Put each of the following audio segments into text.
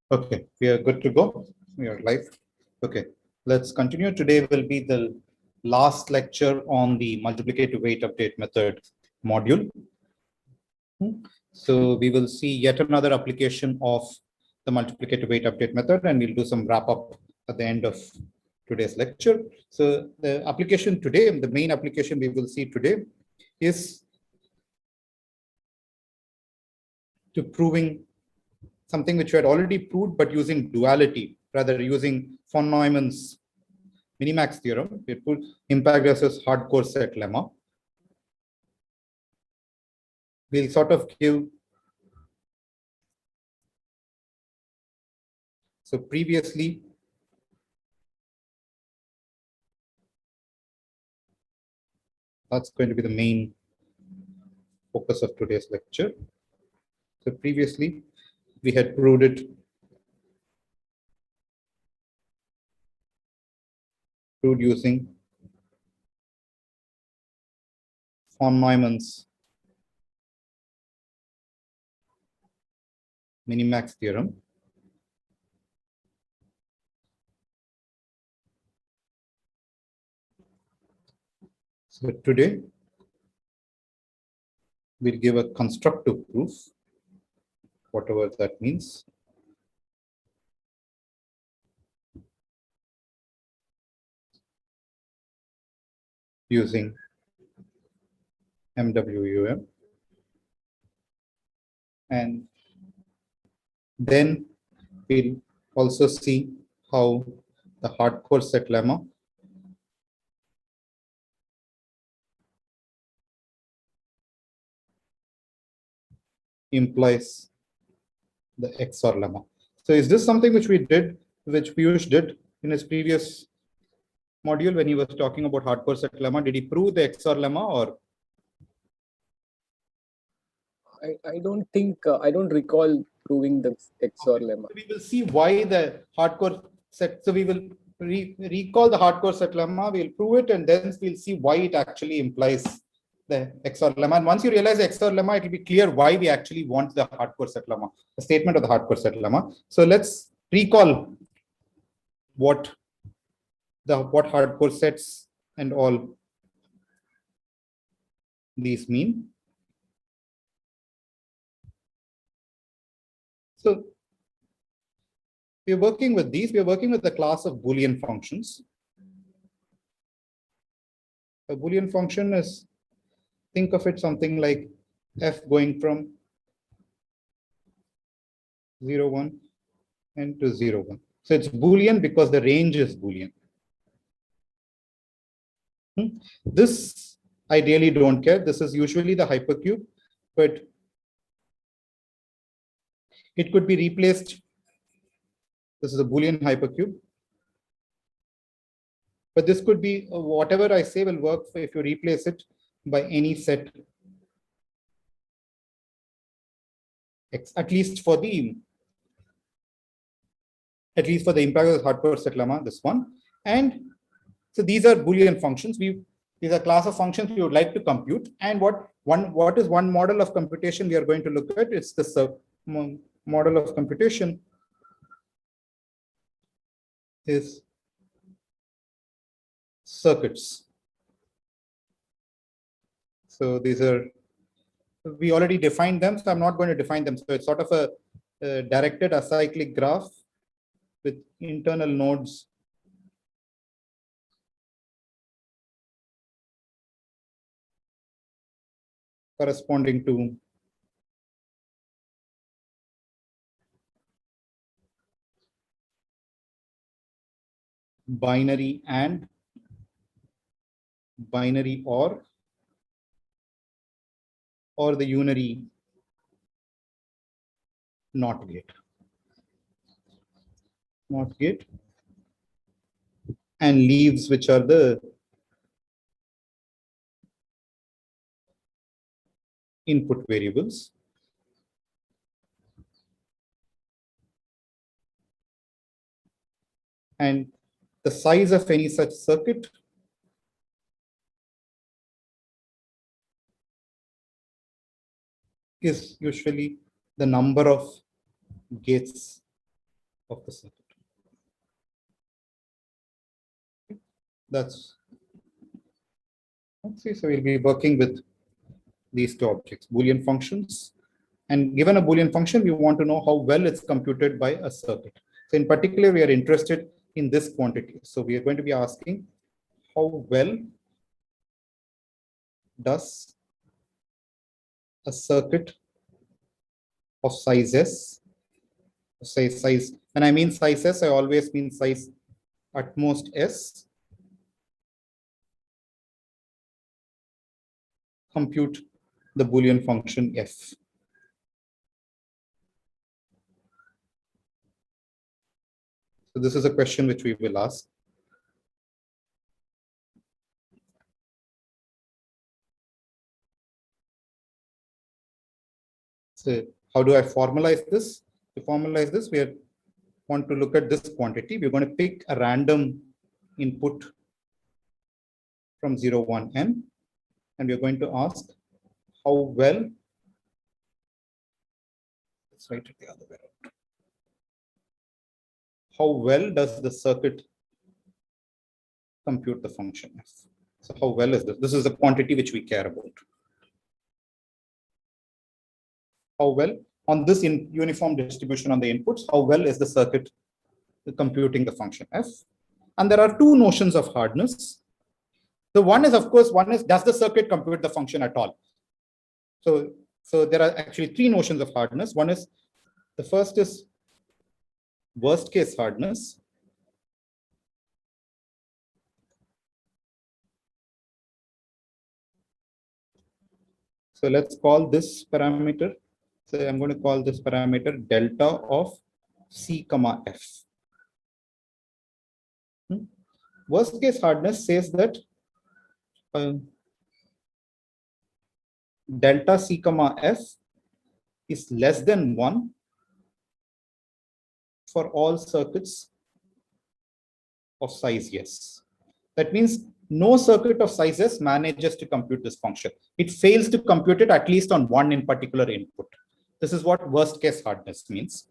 Okay, we are good to go. We are live. Okay, let's continue. Today will be the last lecture on the multiplicative weight update method module. So we will see yet another application of the multiplicative weight update method, and we'll do some wrap up at the end of today's lecture. So the application today, the main application we will see today is to proving something which we had already proved, but using duality, rather using von Neumann's minimax theorem. We put impact versus hardcore set lemma. We'll sort of give, so previously, that's going to be the main focus of today's lecture. So previously, we had proved it using von Neumann's minimax theorem. So today, we'll give a constructive proof, whatever that means. Using MWUM. And then we'll also see how the hardcore set lemma implies the XOR lemma. So is this something which we did, which Piyush did in his previous module when he was talking about hardcore set lemma? Did he prove the XOR lemma, or? I don't think, I don't recall proving the XOR lemma. We will see why the hardcore set, so we will recall the hardcore set lemma, we'll prove it, and then we'll see why it actually implies the XOR lemma. And once you realize the XOR lemma, it will be clear why we actually want the hardcore set lemma, the statement of the hardcore set lemma. So let's recall what hardcore sets and all these mean. So we are working with these. We are working with the class of Boolean functions. A Boolean function is, think of it something like f going from 0, 1 and to 0, 1. So it's Boolean because the range is Boolean. This I really don't care. This is usually the hypercube, but it could be replaced. This is a Boolean hypercube. But this could be whatever I say will work if you replace it by any set, at least for the impact of the hardcore set lemma, this one. And so these are Boolean functions. These are class of functions we would like to compute. And what is one model of computation we are going to look at? It's this model of computation is circuits. So these are, we already defined them, so I'm not going to define them. So it's sort of a directed acyclic graph with internal nodes corresponding to binary and, binary or the unary NOT gate. NOT gate and leaves, which are the input variables. And the size of any such circuit is usually the number of gates of the circuit. That's okay. So we'll be working with these two objects, Boolean functions. And given a Boolean function, we want to know how well it's computed by a circuit. So in particular, we are interested in this quantity. So we are going to be asking how well does a circuit of size S, say size, when I mean size S, I always mean size at most S, compute the Boolean function F. So this is a question which we will ask. So how do I formalize this? To formalize this, we want to look at this quantity. We're going to pick a random input from 0, 1, n, and we're going to ask how well, let's write it the other way around. How well does the circuit compute the function f? So how well is this? This is the quantity which we care about. How well on this uniform distribution on the inputs, how well is the circuit computing the function f? And there are two notions of hardness. The one is, of course, does the circuit compute the function at all? So there are actually three notions of hardness. One is, the first is worst case hardness. So let's call this parameter. So I'm going to call this parameter delta of C comma F. Worst case hardness says that delta C comma F is less than 1 for all circuits of size S. That means no circuit of size S manages to compute this function. It fails to compute it at least on one in particular input. This is what worst case hardness means.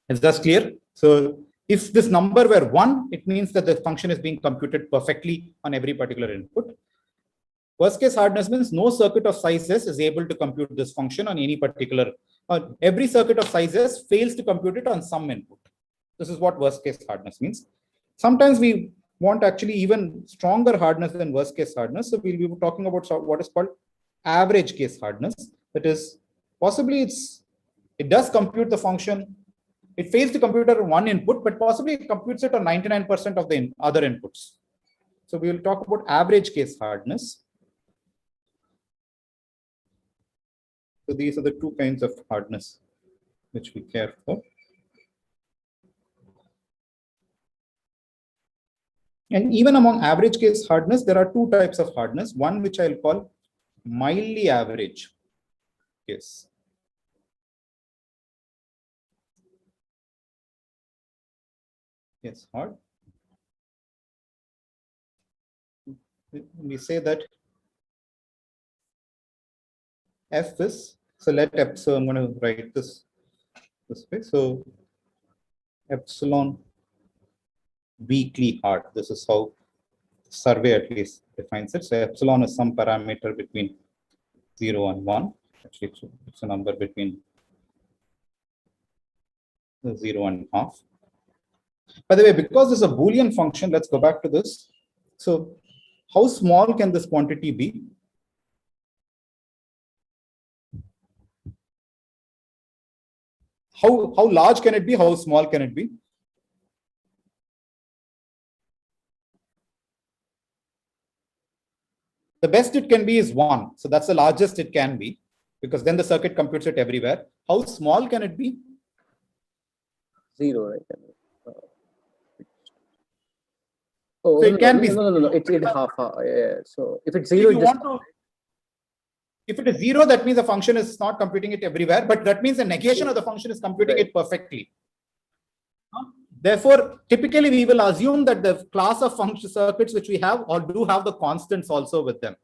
Is that clear? So if this number were 1, it means that the function is being computed perfectly on every particular input. Worst case hardness means no circuit of size S is able to compute this function on any particular, every circuit of size S fails to compute it on some input. This is what worst case hardness means. Sometimes we want actually even stronger hardness than worst case hardness. So we'll be talking about what is called average case hardness. That is, possibly it does compute the function. It fails to compute it on one input, but possibly it computes it on 99% of the other inputs. So we will talk about average case hardness. So these are the two kinds of hardness which we care for. And even among average case hardness, there are two types of hardness. One which I'll call mildly average case. Yes, hard. We say that F is, so let F, so I'm going to write this way. So epsilon weakly hard. This is how survey at least defines it. So epsilon is some parameter between 0 and 1. Actually, it's a number between 0 and half. By the way, because this is a Boolean function, let's go back to this. So how small can this quantity be? How large can it be? How small can it be? The best it can be is 1. So that's the largest it can be, because then the circuit computes it everywhere. How small can it be? 0, right? So it can be. No. It's half. Yeah. So if it's 0, if it is 0, that means the function is not computing it everywhere, but that means the negation of the function is computing it perfectly. Therefore, typically we will assume that the class of function circuits which we have or do have the constants also with them.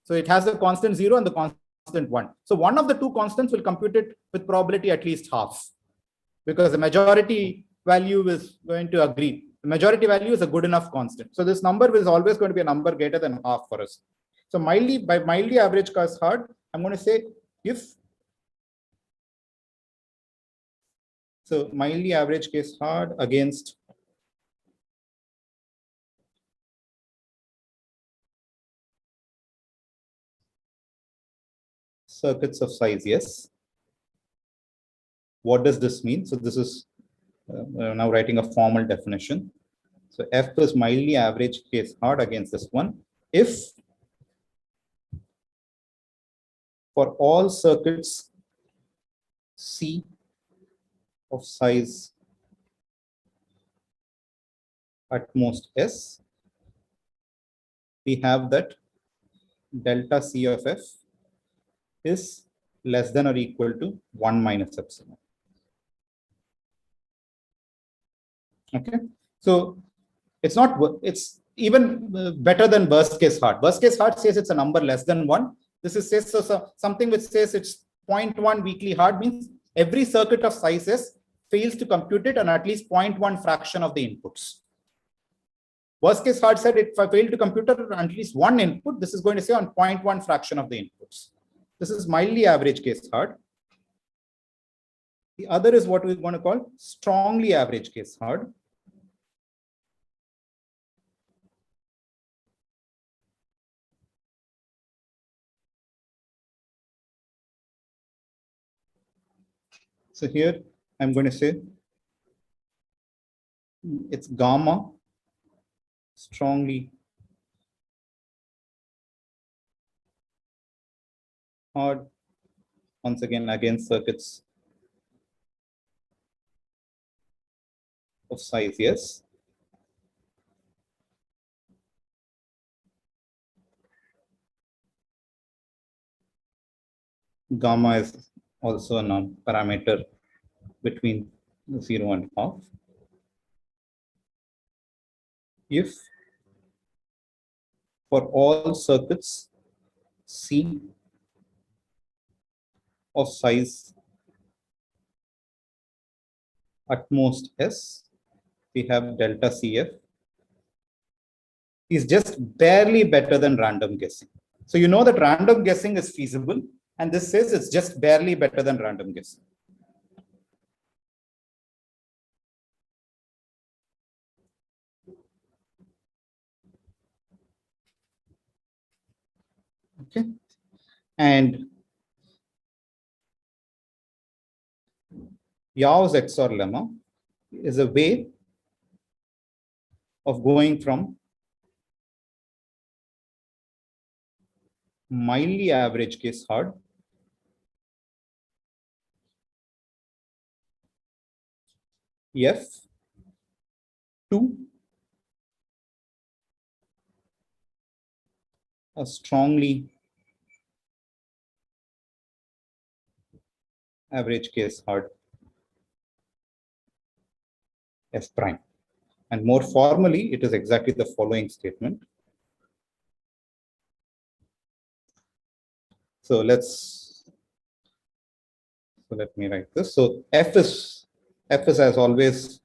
So it has the constant 0 and the constant 1. So one of the two constants will compute it with probability at least half. because the majority value is going to agree. The majority value is a good enough constant. So this number is always going to be a number greater than half for us. So by mildly average case hard, I'm going to say if, so mildly average case hard against circuits of size yes. What does this mean? So this is now writing a formal definition. So F is mildly average case hard against this one if for all circuits C of size at most S, we have that delta C of F is less than or equal to 1 minus epsilon. Okay, so it's not, it's even better than worst case hard. Worst case hard says it's a number less than 1. This is says so something which says it's 0.1 weakly hard means every circuit of size S fails to compute it on at least 0.1 fraction of the inputs. Worst case hard said if I fail to compute it on at least one input, this is going to say on 0.1 fraction of the inputs. This is mildly average case hard. The other is what we're going to call strongly average case hard. So here I'm going to say it's gamma strongly hard, once again against circuits of size yes. Gamma is also a parameter between 0 and half. If for all circuits C of size at most S, we have delta CF is just barely better than random guessing. So you know that random guessing is feasible, and this says it's just barely better than random guessing. Okay, and Yau's XOR lemma is a way of going from mildly average case hard F to a strongly average case hard F prime. And more formally, it is exactly the following statement. So let me write this. So F is as always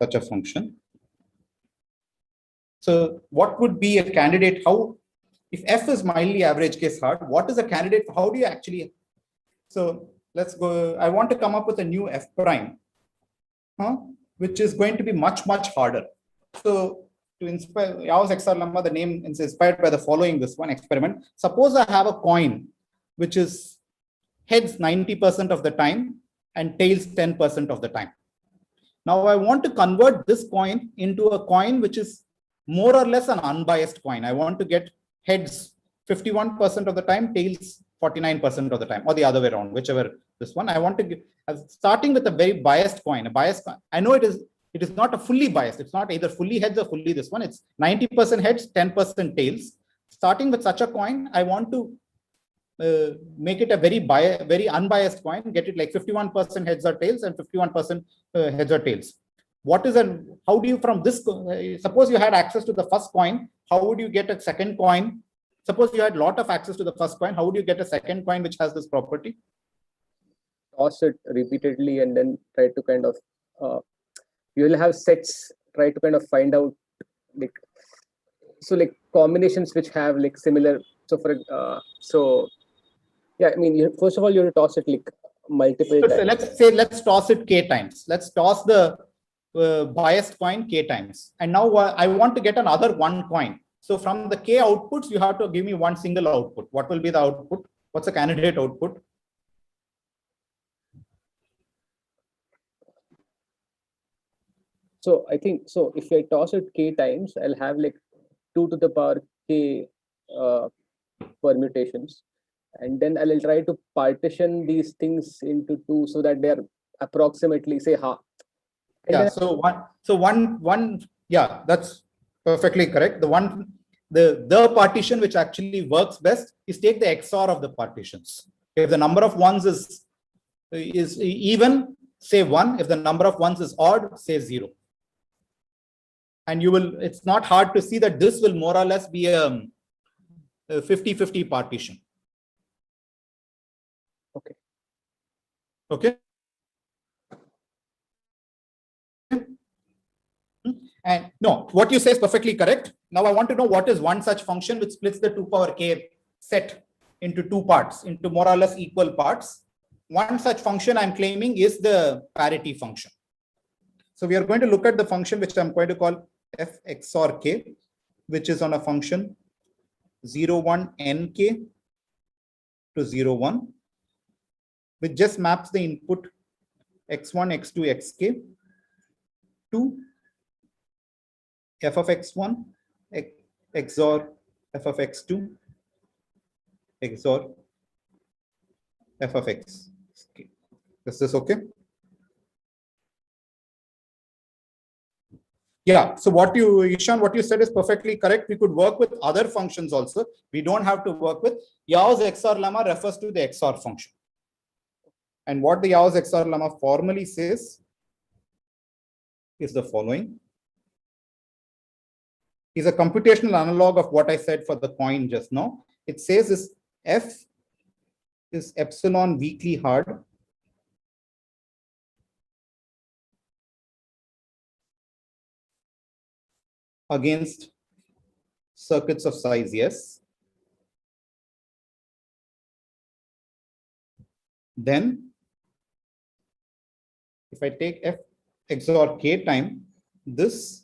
such a function. So what would be a candidate? How, if F is mildly average case hard, what is a candidate? How do you actually? So let's go. I want to come up with a new F prime, which is going to be much harder. So to inspire Yau's XOR lemma, the name is inspired by the following this one experiment. Suppose I have a coin which is heads 90% of the time and tails 10% of the time. Now I want to convert this coin into a coin which is more or less an unbiased coin. I want to get heads 51% of the time, tails 49% of the time, or the other way around, whichever this one. I want to get, starting with a very biased coin, a biased coin. I know it is not a fully biased. It's not either fully heads or fully this one. It's 90% heads, 10% tails. Starting with such a coin, I want to make it a very unbiased coin, get it like 51% heads or tails and 51% heads or tails. How do you from this, suppose you had access to the first coin, how would you get a second coin? Suppose you had a lot of access to the first coin, how would you get a second coin which has this property? toss it repeatedly and then try to kind of you will have sets, try to kind of find out like combinations which have like similar. So for so yeah, I mean, first of all, you have to toss it like multiple times. Let's toss it k times. Let's toss the biased coin k times. And now I want to get another one coin. So from the k outputs, you have to give me one single output. What will be the output? What's the candidate output? So I think, so if I toss it k times, I'll have like 2 to the power k permutations. And then I'll try to partition these things into 2 so that they're approximately say half. Yeah, so one, yeah, that's perfectly correct. The partition which actually works best is take the XOR of the partitions. If the number of ones is even, say 1. If the number of ones is odd, say 0. And you will, it's not hard to see that this will more or less be a 50-50 partition. Okay. Okay. And no, what you say is perfectly correct. Now I want to know what is one such function which splits the 2 power k set into 2 parts, into more or less equal parts. One such function I'm claiming is the parity function. So we are going to look at the function which I'm going to call f XOR k, which is on a function 0,1 nk to 0,1, which just maps the input x1, x2, xk to f of x1 XOR f of x2 XOR f of x. Is this okay? Yeah, so Ishan, what you said is perfectly correct. We could work with other functions also. We don't have to work with Yau's XOR lemma refers to the XOR function. And what the Yau's XOR lemma formally says is the following. Is a computational analog of what I said for the coin just now. It says is f is epsilon weakly hard against circuits of size S. Then if I take f XOR k time, this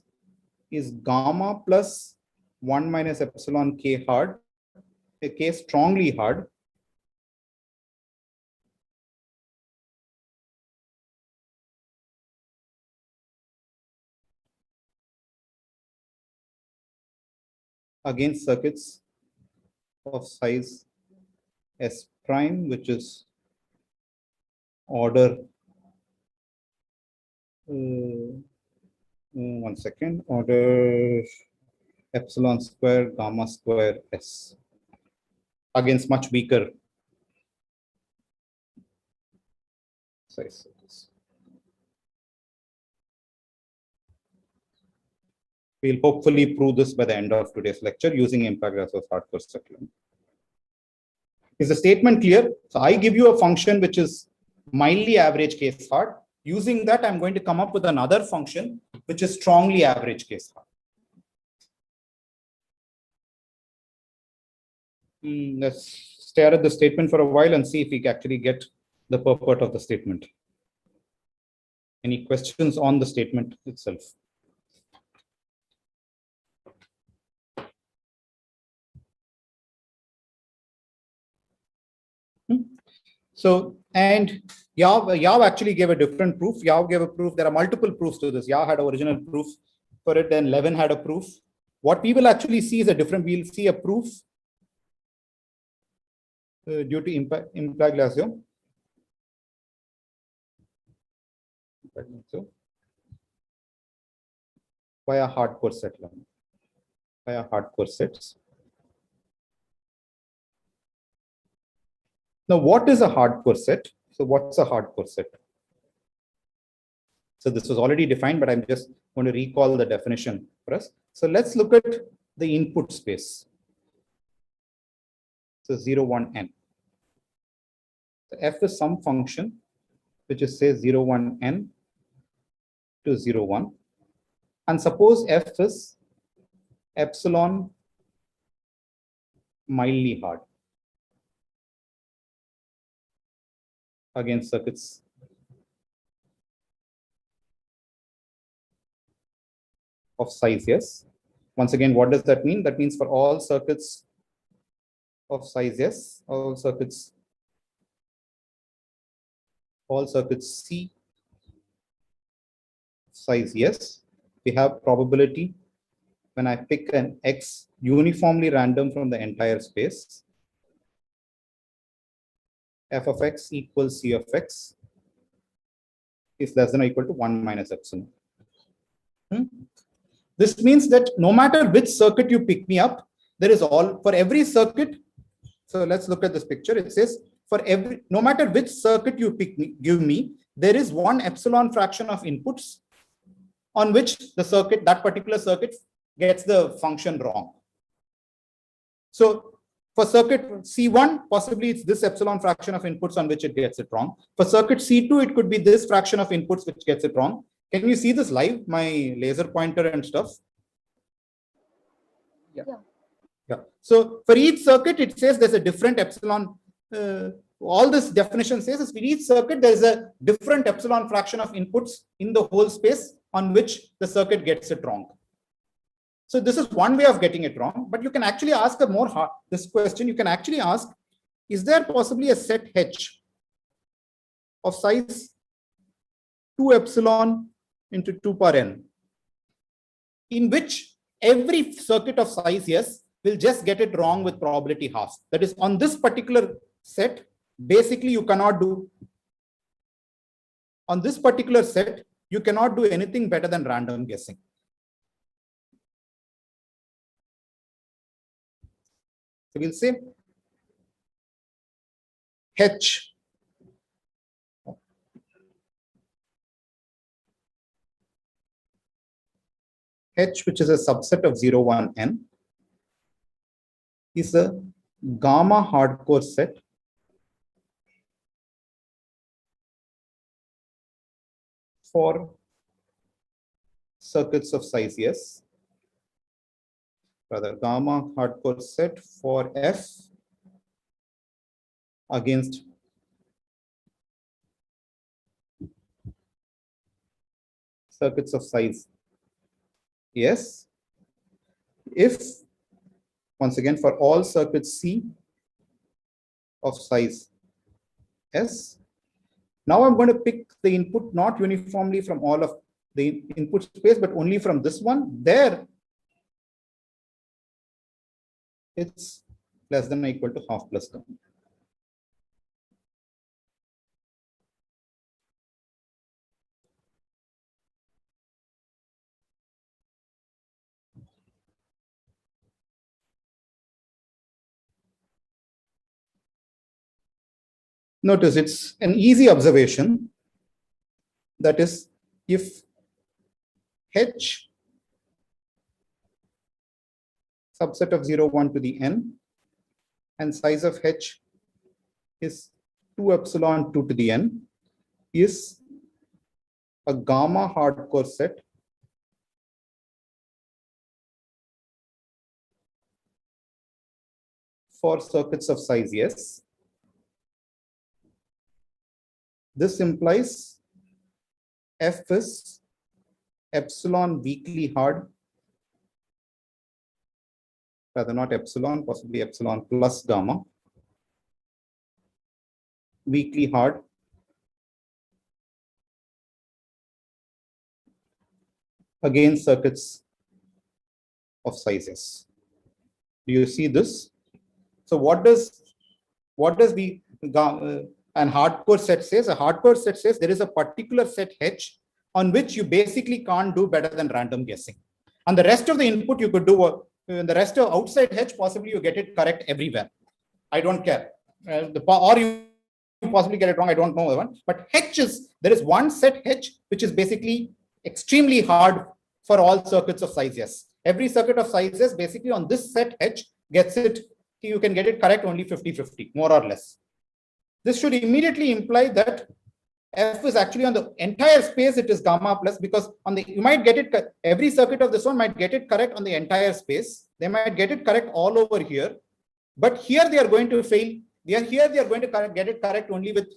is gamma plus 1 minus epsilon k hard, a k strongly hard, against circuits of size S prime, which is order, one second, order epsilon square gamma square S, against much weaker size. We'll hopefully prove this by the end of today's lecture using Empagrazzo's hardcore settlement. Is the statement clear? So I give you a function which is mildly average case hard. Using that, I'm going to come up with another function which is strongly average case hard. Let's stare at the statement for a while and see if we actually get the purport of the statement. Any questions on the statement itself? So, and Yao actually gave a different proof. Yao gave a proof. There are multiple proofs to this. Yao had original proof for it, then Levin had a proof. What we will actually see is a different, we'll see a proof due to Implaglacio. Via hardcore set lemma. Via hardcore sets. Now, what is a hardcore set? So what's a hardcore set? So this was already defined, but I'm just going to recall the definition for us. So let's look at the input space. So 0, 1, n. So f is some function which is say 0, 1, n to 0, 1. And suppose F is epsilon mildly hard against circuits of size S. Once again, what does that mean? That means for all circuits of size S, all circuits C size S, we have probability when I pick an X uniformly random from the entire space, f of x equals c of x is less than or equal to 1 minus epsilon. This means that no matter which circuit you pick me up, there is for every circuit. So let's look at this picture. It says no matter which circuit you give me, there is one epsilon fraction of inputs on which that particular circuit gets the function wrong. So for circuit C1, possibly it's this epsilon fraction of inputs on which it gets it wrong. For circuit C2, it could be this fraction of inputs which gets it wrong. Can you see this live, my laser pointer and stuff? Yeah. So for each circuit, it says there's a different epsilon. All this definition says is for each circuit, there's a different epsilon fraction of inputs in the whole space on which the circuit gets it wrong. So this is one way of getting it wrong, but you can actually ask this question. You can actually ask, is there possibly a set H of size 2 epsilon into 2 power n, in which every circuit of size S will just get it wrong with probability half? That is, on this particular set, basically you cannot do, on this particular set, you cannot do anything better than random guessing. So we'll say H which is a subset of 0, 1, n, is a gamma hardcore set for circuits of size S. Rather, gamma hardcore set for F against circuits of size S, if, once again, for all circuits C of size S. Now I'm going to pick the input not uniformly from all of the input space, but only from this one. There, it's less than or equal to half plus gamma. Notice it's an easy observation. That is, if H subset of 0, 1 to the n and size of H is 2 epsilon 2 to the n, is a gamma hardcore set for circuits of size S. This implies F is epsilon weakly hard, rather not epsilon, possibly epsilon plus gamma, weakly hard against circuits of size S. Do you see this? So what does the and hardcore set says? A hardcore set says there is a particular set H on which you basically can't do better than random guessing. And the rest of the input you could do, the rest of outside H, possibly you get it correct everywhere. I don't care. Or you possibly get it wrong, I don't know one. But there is one set H which is basically extremely hard for all circuits of size S. Every circuit of size S, basically on this set H gets it, you can get it correct only 50-50, more or less. This should immediately imply that F is actually on the entire space, it is gamma plus, because on the, you might get it, every circuit of this one might get it correct on the entire space. They might get it correct all over here, but here they are going to fail. Here they are going to get it correct only with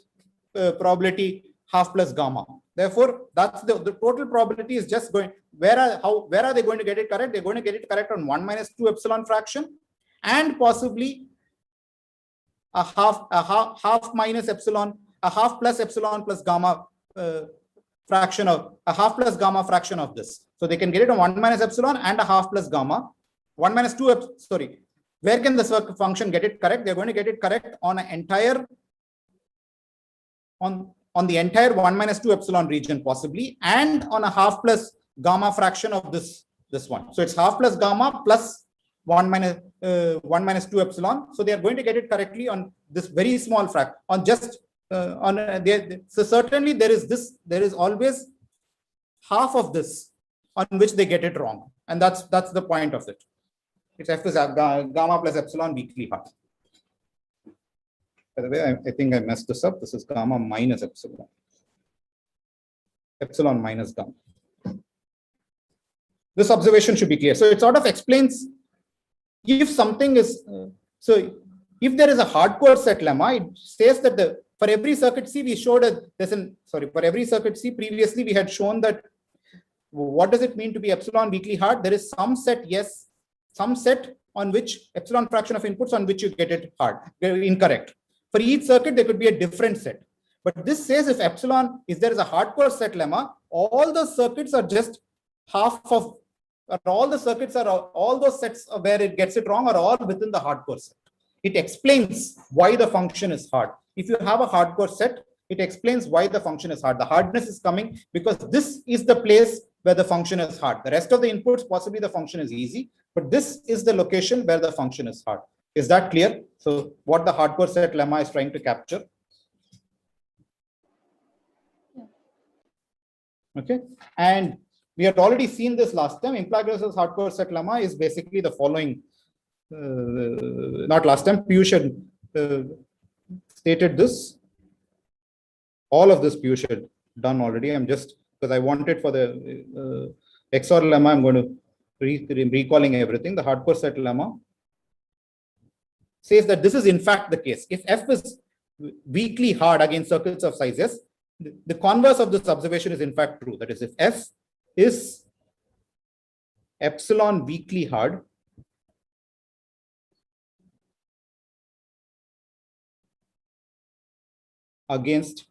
probability half plus gamma. Therefore, that's the total probability is just going, where are they going to get it correct? They're going to get it correct on 1 minus 2 epsilon fraction, and possibly a half minus epsilon, a half plus epsilon plus gamma fraction of, a half plus gamma fraction of this. So they can get it on 1 minus epsilon and a half plus gamma. 1 minus 2, sorry. Where can the function get it correct? They're going to get it correct on an entire, on the entire 1 minus 2 epsilon region possibly, and on a half plus gamma fraction of this one. So it's half plus gamma plus 1 minus 2 epsilon. So they are going to get it correctly on this very small fraction, on just so certainly there is always half of this on which they get it wrong, and that's the point of it. It's F is gamma plus epsilon weakly hard. By the way, I think I messed this up. This is gamma minus epsilon. Epsilon minus gamma. This observation should be clear. So it sort of explains if something is, so if there is a hardcore set lemma, it says that for every circuit C, we showed for every circuit C, previously we had shown that what does it mean to be epsilon weakly hard? There is some set, yes, some set on which epsilon fraction of inputs on which you get it hard, incorrect. For each circuit, there could be a different set. But this says if epsilon, if there is a hardcore set lemma, all the circuits are just half of, all the circuits are, all those sets where it gets it wrong are all within the hardcore set. It explains why the function is hard. If you have a hardcore set, it explains why the function is hard. The hardness is coming because this is the place where the function is hard. The rest of the inputs, possibly the function is easy, but this is the location where the function is hard. Is that clear? So what the hardcore set lemma is trying to capture? Yeah. Okay. And we had already seen this last time. Implicative hardcore set lemma is basically the following. Not last time, Piyush had stated this. All of this Piyush had done already. I'm just, because I wanted for the XOR lemma, I'm going to recalling everything. The hardcore set lemma says that this is in fact the case. If F is weakly hard against circuits of size S, the converse of this observation is in fact true. That is, if F is epsilon weakly hard, against,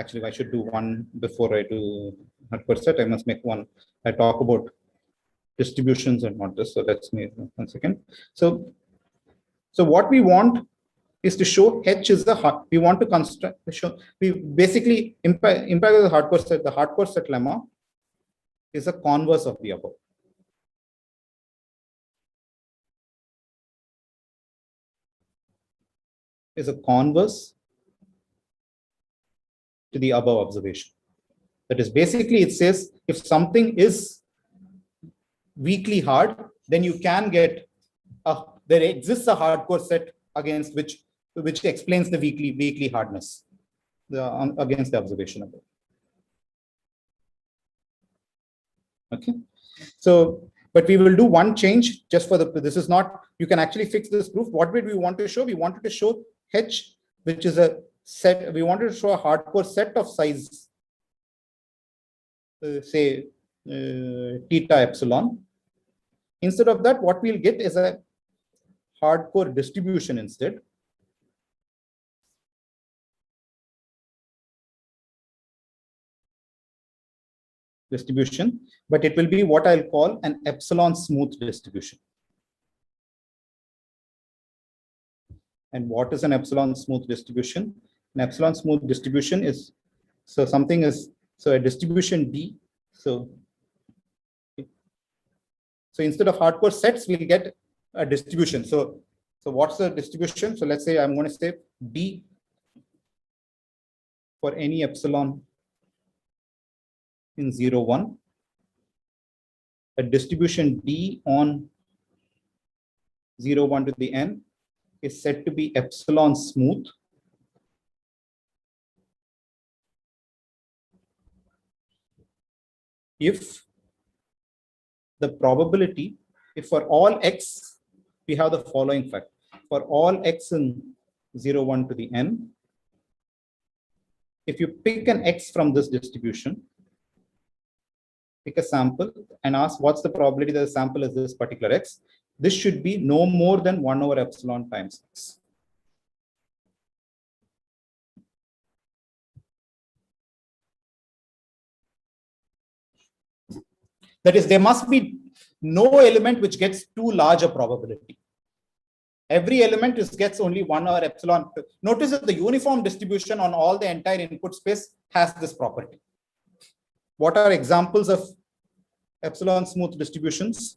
actually I should do one before I do hardcore set. I must make one. I talk about distributions and not this. So let's make 1 second. So what we want is to show H is the, we want to construct, show, we basically impact the hardcore set. The hardcore set lemma is a converse of the above. Is a converse to the above observation. That is basically, it says if something is weakly hard, then you can get there exists a hardcore set against which explains the weakly hardness against the observation above. Okay. So, but we will do one change just for this is not, you can actually fix this proof. What did we want to show? We wanted to show H, which is a set, we wanted to show a hardcore set of size, say theta epsilon. Instead of that, what we'll get is a hardcore distribution instead. Distribution, but it will be what I'll call an epsilon smooth distribution. And what is an epsilon smooth distribution? An epsilon smooth distribution is, so something is, so a distribution D. So instead of hardcore sets, we'll get a distribution. So what's the distribution? So let's say I'm going to say D for any epsilon in 0, 1. A distribution D on 0, 1 to the n is said to be epsilon smooth if the probability, if for all x, we have the following fact. For all x in 0, 1 to the n, if you pick an x from this distribution, pick a sample and ask what's the probability that the sample is this particular x, this should be no more than 1 over epsilon times x. That is, there must be no element which gets too large a probability. Every element gets only 1 over epsilon. Notice that the uniform distribution on all the entire input space has this property. What are examples of epsilon smooth distributions?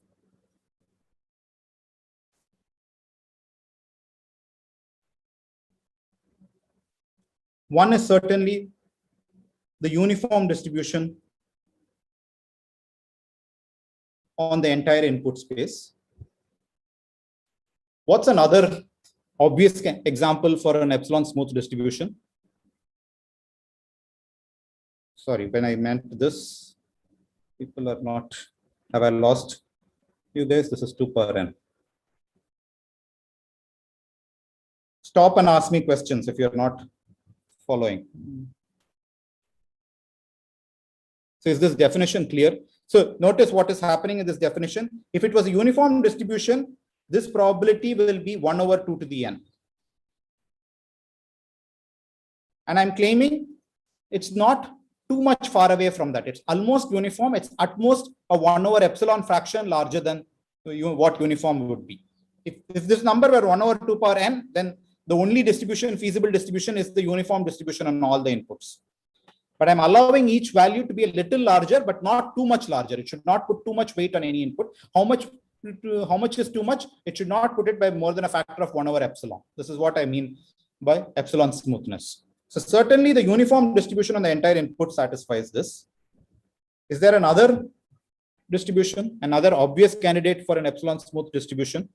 One is certainly the uniform distribution on the entire input space. What's another obvious example for an epsilon smooth distribution? Sorry, when I meant this, people are not, have I lost you guys? This is 2 per n. Stop and ask me questions if you're not following. So is this definition clear? So notice what is happening in this definition. If it was a uniform distribution, this probability will be 1 over 2 to the n. And I'm claiming it's not too much far away from that. It's almost uniform. It's at most a 1 over epsilon fraction larger than what uniform would be. If this number were 1 over 2 power n, then the only distribution, feasible distribution, is the uniform distribution on all the inputs. But I'm allowing each value to be a little larger, but not too much larger. It should not put too much weight on any input. How much is too much? It should not put it by more than a factor of 1 over epsilon. This is what I mean by epsilon smoothness. So certainly the uniform distribution on the entire input satisfies this. Is there another distribution, another obvious candidate for an epsilon smooth distribution?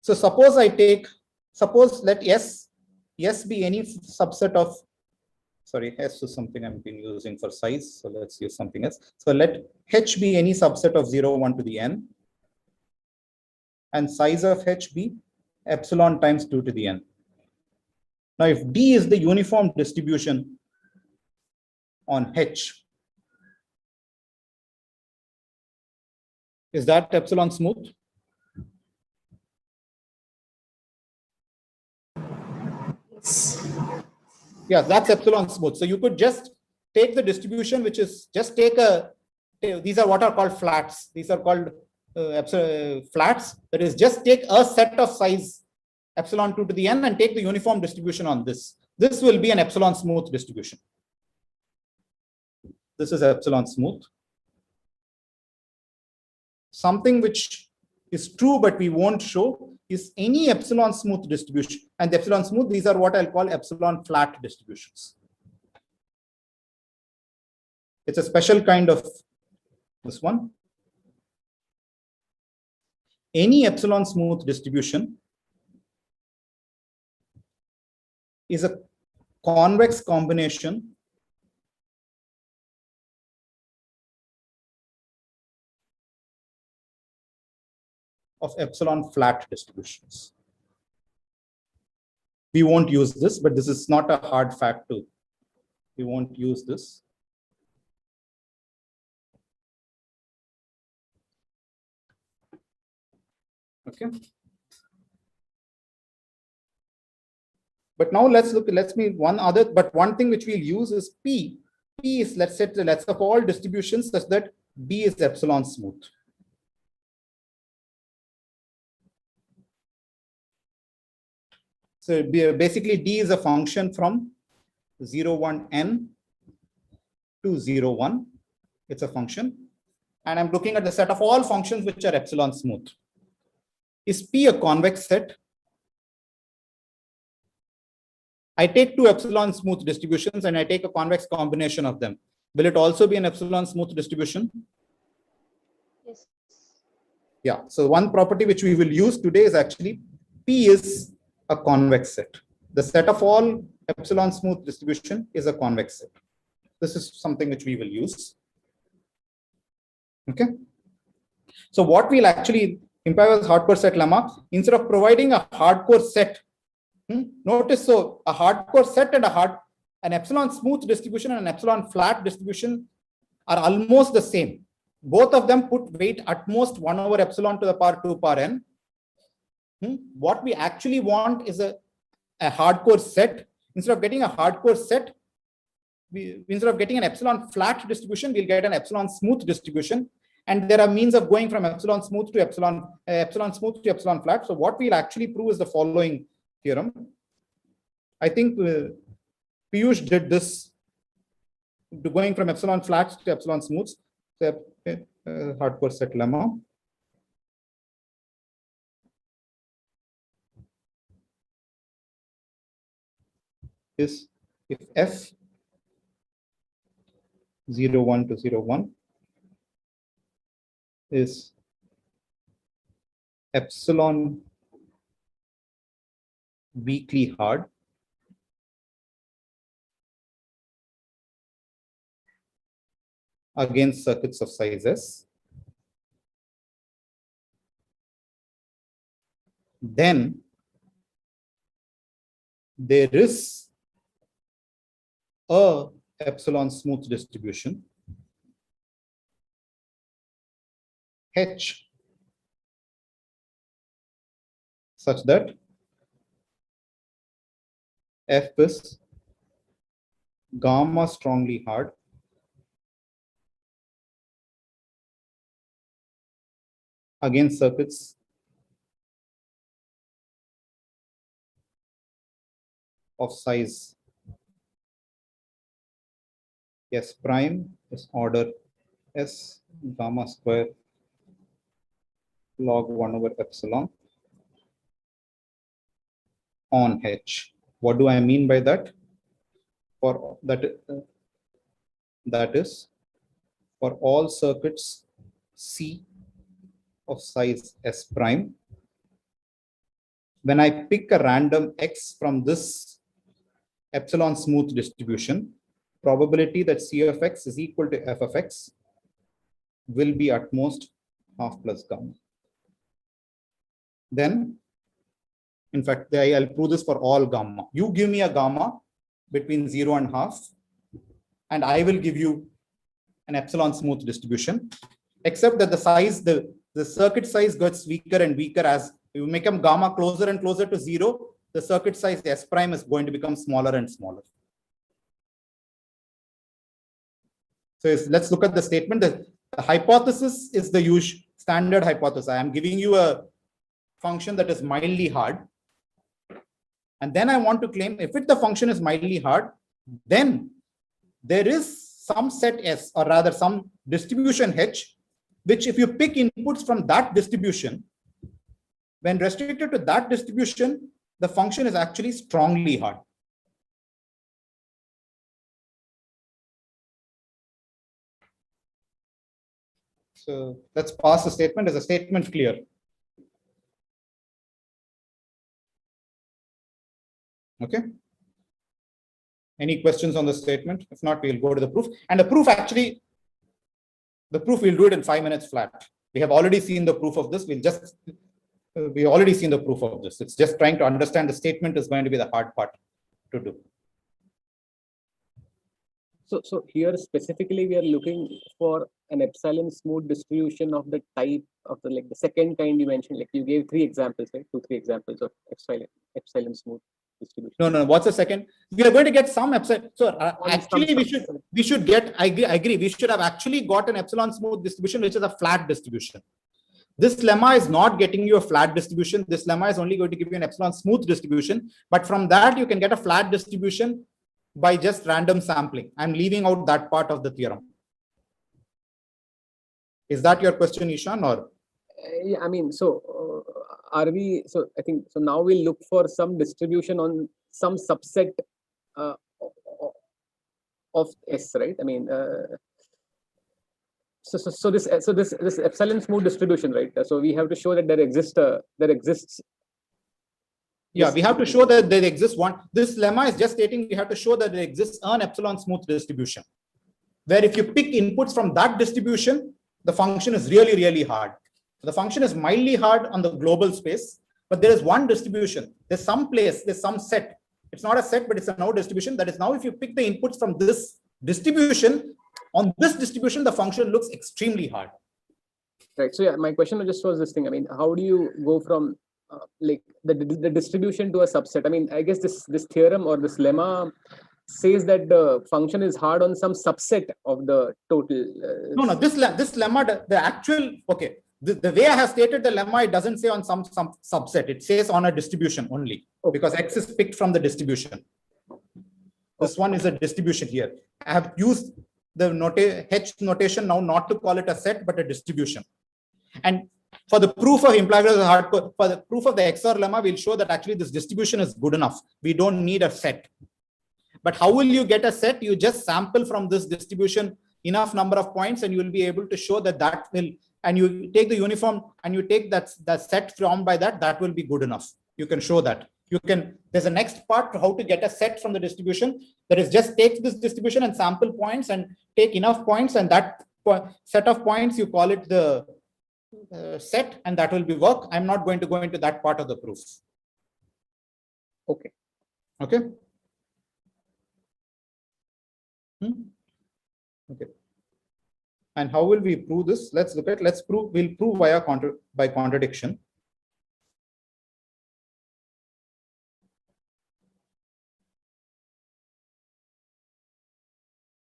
So suppose let S be any subset of, sorry, S is something I've been using for size. So let's use something else. So let H be any subset of 0, 1 to the n. And size of H be epsilon times 2 to the n. Now, if D is the uniform distribution on H, is that epsilon smooth? Yeah, that's epsilon smooth. So you could just take the distribution, which is just these are what are called flats. These are called flats. That is, just take a set of size epsilon 2 to the n and take the uniform distribution on this. This will be an epsilon smooth distribution. This is epsilon smooth. Something which is true, but we won't show, is any epsilon smooth distribution. And the epsilon smooth, these are what I'll call epsilon flat distributions. It's a special kind of this one. Any epsilon smooth distribution is a convex combination of epsilon flat distributions. We won't use this, but this is not a hard fact too. We won't use this. Okay. But now let's one thing which we'll use is P. P is, let's of all distributions such that B is epsilon smooth. So basically D is a function from 0, 1, n to 0, 1. It's a function. And I'm looking at the set of all functions which are epsilon smooth. Is P a convex set? I take two epsilon smooth distributions and I take a convex combination of them. Will it also be an epsilon smooth distribution? Yes. Yeah. So one property which we will use today is actually P is a convex set. The set of all epsilon smooth distribution is a convex set. This is something which we will use. Okay. So what we'll actually imply as hardcore set lemma, instead of providing a hardcore set, notice, so a hardcore set and an epsilon smooth distribution and an epsilon flat distribution are almost the same. Both of them put weight at most 1 over epsilon to the power 2 power n. What we actually want is a hardcore set. Instead of getting a hardcore set, instead of getting an epsilon flat distribution, we'll get an epsilon smooth distribution. And there are means of going from epsilon smooth to epsilon smooth to epsilon flat. So what we'll actually prove is the following theorem. I think Piyush did this, going from epsilon flats to epsilon smooths. So, hardcore set lemma. Is if f 0, 1 to 0, 1 is epsilon weakly hard, against circuits of size S, then there is a epsilon smooth distribution H such that F is gamma strongly hard against circuits of size S prime is order S gamma square log 1 over epsilon on H. What do I mean by that? For that is for all circuits C of size S prime, when I pick a random X from this epsilon smooth distribution, probability that C of X is equal to F of X will be at most half plus gamma. Then, in fact, I'll prove this for all gamma. You give me a gamma between 0 and half, and I will give you an epsilon smooth distribution, except that the size, the circuit size gets weaker and weaker as you make them gamma closer and closer to 0. The circuit size S prime is going to become smaller and smaller. So let's look at the statement. The hypothesis is the usual standard hypothesis. I am giving you a function that is mildly hard. And then I want to claim if the function is mildly hard, then there is some set S, or rather some distribution H, which if you pick inputs from that distribution, when restricted to that distribution, the function is actually strongly hard. So let's pass the statement. Is the statement clear? Okay. Any questions on the statement? If not, we'll go to the proof. And the proof actually, we'll do it in 5 minutes flat. We have already seen the proof of this. We already seen the proof of this. It's just trying to understand the statement is going to be the hard part to do. So here specifically we are looking for an epsilon smooth distribution of the type of the second kind you mentioned. Like you gave 3 examples, right? 2-3 examples of epsilon smooth distribution. No. What's the second? We are going to get some epsilon. So actually, we should get. I agree. We should have actually got an epsilon smooth distribution, which is a flat distribution. This lemma is not getting you a flat distribution. This lemma is only going to give you an epsilon smooth distribution. But from that, you can get a flat distribution by just random sampling. I'm leaving out that part of the theorem. Is that your question, Ishan, or? Yeah, I mean, so are we? So I think so. Now we'll look for some distribution on some subset of S, right? I mean, So this epsilon smooth distribution, right? So we have to show that there exists. Yeah, we have to show that there exists one. This lemma is just stating we have to show that there exists an epsilon smooth distribution, where if you pick inputs from that distribution, the function is really, really hard. The function is mildly hard on the global space, but there is one distribution. There's some place, there's some set. It's not a set, but it's a node distribution. That is now if you pick the inputs from this distribution, on this distribution, the function looks extremely hard. Right. So yeah, my question just was this thing. I mean, how do you go from like the distribution to a subset? I mean, I guess this theorem or this lemma says that the function is hard on some subset of the total. No, this lemma, the actual, okay, the way I have stated the lemma, it doesn't say on some subset. It says on a distribution only, because X is picked from the distribution. This one is a distribution here. I have used the H notation now not to call it a set, but a distribution. And for the proof of implicative hardcore, for the proof of the XOR lemma, we'll show that actually this distribution is good enough. We don't need a set. But how will you get a set? You just sample from this distribution enough number of points, and you will be able to show that will, and you take the uniform and you take that set formed by that will be good enough. You can show that. You can, there's a next part to how to get a set from the distribution. That is, just take this distribution and sample points and take enough points, and that set of points, you call it the set, and that will be work. I'm not going to go into that part of the proof. Okay. Okay. Okay. And how will we prove this? Let's look at, we'll prove via by contradiction.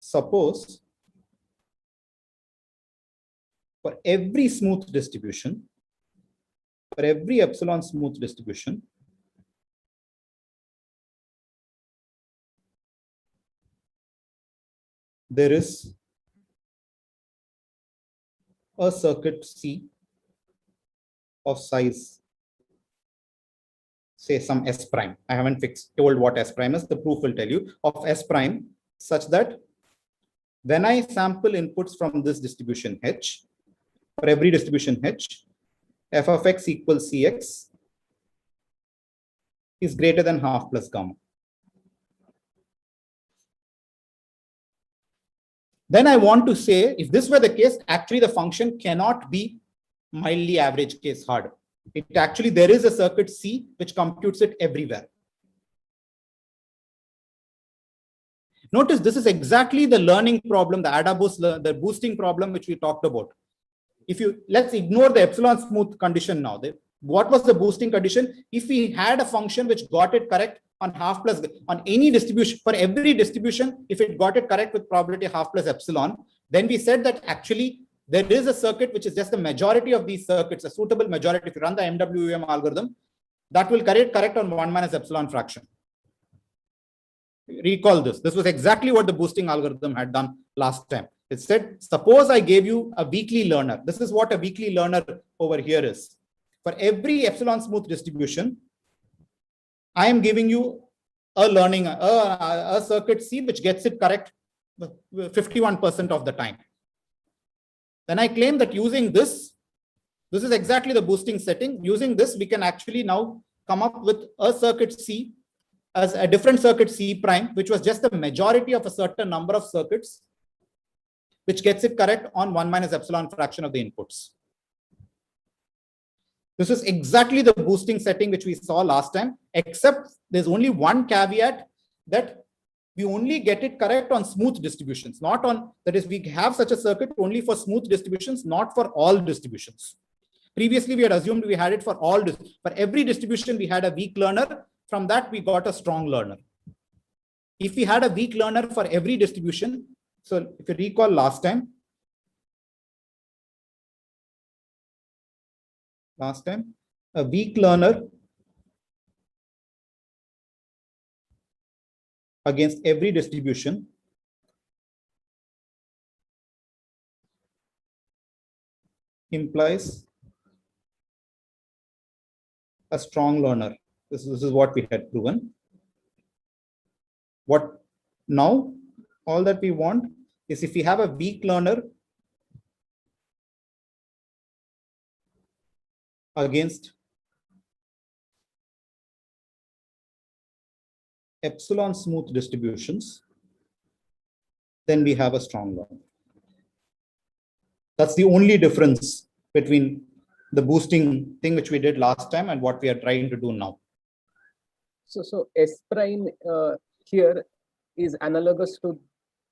Suppose for every smooth distribution, for every epsilon smooth distribution, there is a circuit C of size, say some S prime. I haven't told what S prime is. The proof will tell you, of S prime, such that when I sample inputs from this distribution H, for every distribution H, f of x equals Cx is greater than half plus gamma. Then I want to say, if this were the case, actually the function cannot be mildly average case hard. It actually, there is a circuit C which computes it everywhere. Notice this is exactly the learning problem, the boosting problem which we talked about. Let's ignore the epsilon smooth condition now. What was the boosting condition? If we had a function which got it correct on half plus, on any distribution, for every distribution, if it got it correct with probability half plus epsilon, then we said that actually there is a circuit which is just the majority of these circuits, a suitable majority. If you run the MWM algorithm, that will correct on 1 minus epsilon fraction. Recall this. This was exactly what the boosting algorithm had done last time. It said, suppose I gave you a weakly learner. This is what a weakly learner over here is. For every epsilon smooth distribution, I am giving you a circuit C which gets it correct 51% of the time. Then I claim that using this is exactly the boosting setting. Using this, we can actually now come up with a circuit C as a different circuit C prime, which was just the majority of a certain number of circuits, which gets it correct on 1 minus epsilon fraction of the inputs. This is exactly the boosting setting which we saw last time, except there's only one caveat, that we only get it correct on smooth distributions, not on, that is, we have such a circuit only for smooth distributions, not for all distributions. Previously, we had assumed we had it for for every distribution, we had a weak learner. From that, we got a strong learner. If we had a weak learner for every distribution, so if you recall last time, a weak learner against every distribution implies a strong learner. This is what we had proven. What now? All that we want is, if we have a weak learner against epsilon smooth distributions, then we have a strong law. That's the only difference between the boosting thing which we did last time and what we are trying to do now. So S prime here is analogous to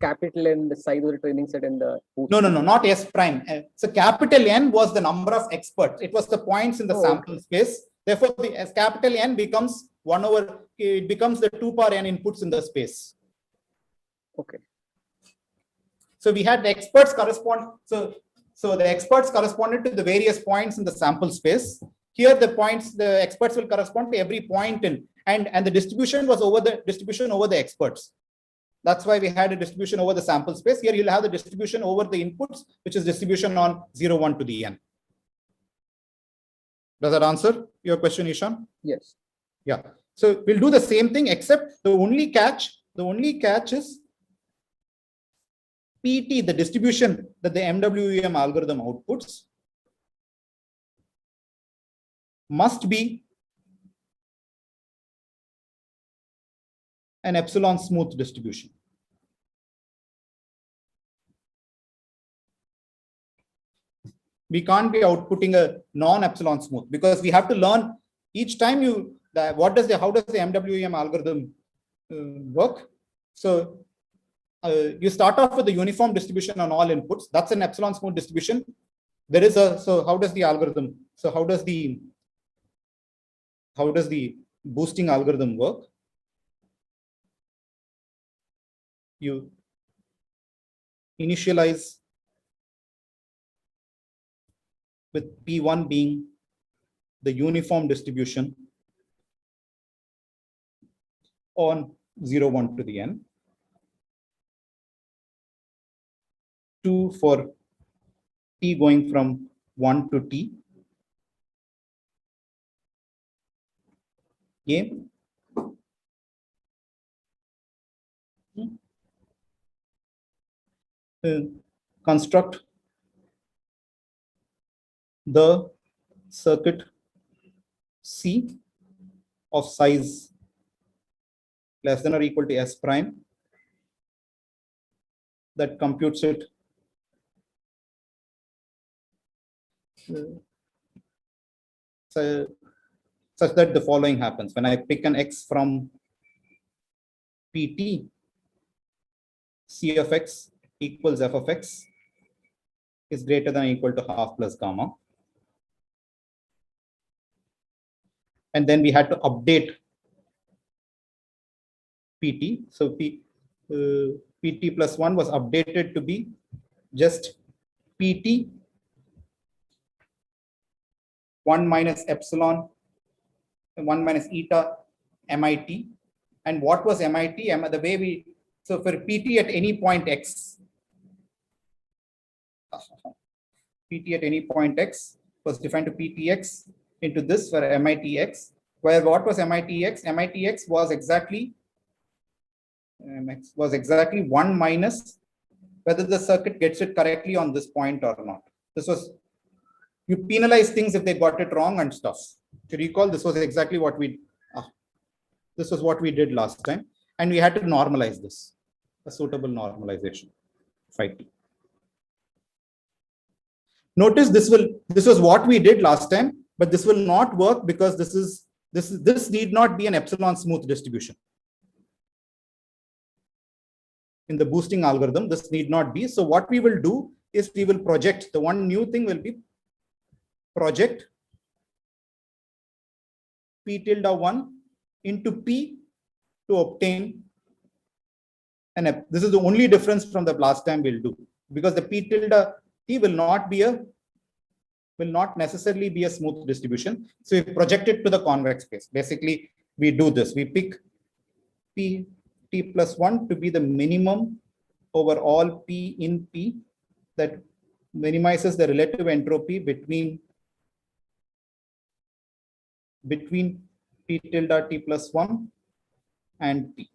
capital N, the size of the training set and the boost. No, not S prime. So capital N was the number of experts. It was the points in the sample space. Therefore, as capital N becomes 1 over, it becomes the 2 power n inputs in the space. Okay. So we had the experts correspond. So the experts corresponded to the various points in the sample space. Here the experts will correspond to every point in, and the distribution was over the experts. That's why we had a distribution over the sample space. Here you'll have the distribution over the inputs, which is distribution on 0, 1 to the n. Does that answer your question, Ishan? Yes. Yeah. So we'll do the same thing, except the only catch is PT, the distribution that the MWEM algorithm outputs, must be an epsilon smooth distribution. We can't be outputting a non-epsilon smooth because we have to learn each time how does the MWEM algorithm work. So you start off with the uniform distribution on all inputs. That's an epsilon smooth distribution. So how does the algorithm? So how does the boosting algorithm work? You initialize with P1 being the uniform distribution on 0, 1 to the n. 2 for t going from 1 to t. Game. Construct the circuit C of size less than or equal to S prime that computes it such that the following happens. When I pick an x from PT, C of x equals f of x is greater than or equal to half plus gamma. And then we had to update PT. So PT plus 1 was updated to be just PT 1 minus epsilon 1 minus eta MIT. And what was MIT? The way we, so for PT at any point x, PT at any point x was defined to PTX into this for MITX, where what was MITX? MITX was exactly 1 minus whether the circuit gets it correctly on this point or not. This was, you penalize things if they got it wrong and stuff. To recall, this was exactly what we did last time, and we had to normalize this, a suitable normalization. Phi. Notice this was what we did last time, but this will not work because this need not be an epsilon smooth distribution. In the boosting algorithm, this need not be. So what we will do is we will project, the one new thing will be project P tilde 1 into P to obtain an, this is the only difference from the last time we'll do, because the P tilde T will not necessarily be a smooth distribution. So we project it to the convex case. Basically, we do this. We pick P T plus 1 to be the minimum over all P in P that minimizes the relative entropy between P tilde T plus 1 and P.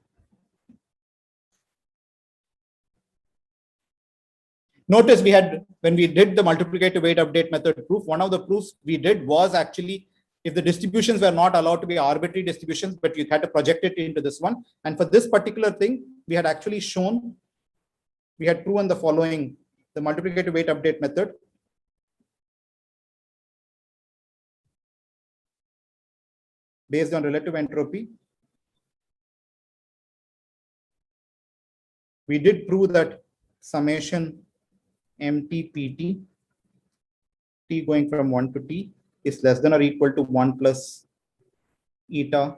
Notice we had, when we did the multiplicative weight update method proof, one of the proofs we did was actually if the distributions were not allowed to be arbitrary distributions, but you had to project it into this one. And for this particular thing, we had actually shown, we had proven the following, the multiplicative weight update method. Based on relative entropy, we did prove that summation MTPT, T going from 1 to T, is less than or equal to 1 plus eta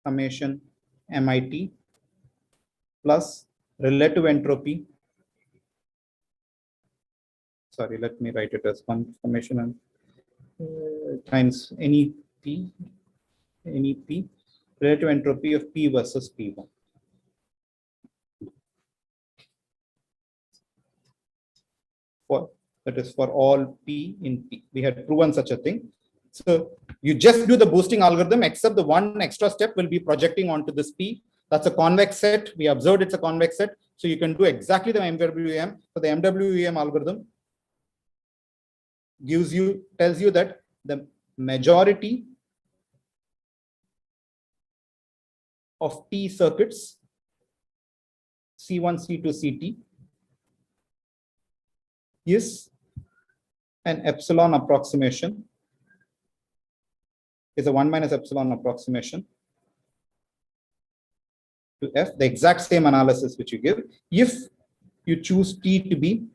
summation MIT plus relative entropy. Sorry, let me write it as one summation times any P, relative entropy of P versus P1. That is for all P in P. We had proven such a thing. So you just do the boosting algorithm, except the one extra step will be projecting onto this P. That's a convex set. We observed it's a convex set. So you can do exactly the MWM. So the MWM algorithm tells you that the majority of T circuits, C1, C2, Ct, is an epsilon approximation, is a 1 minus epsilon approximation to F, the exact same analysis which you give, if you choose T to be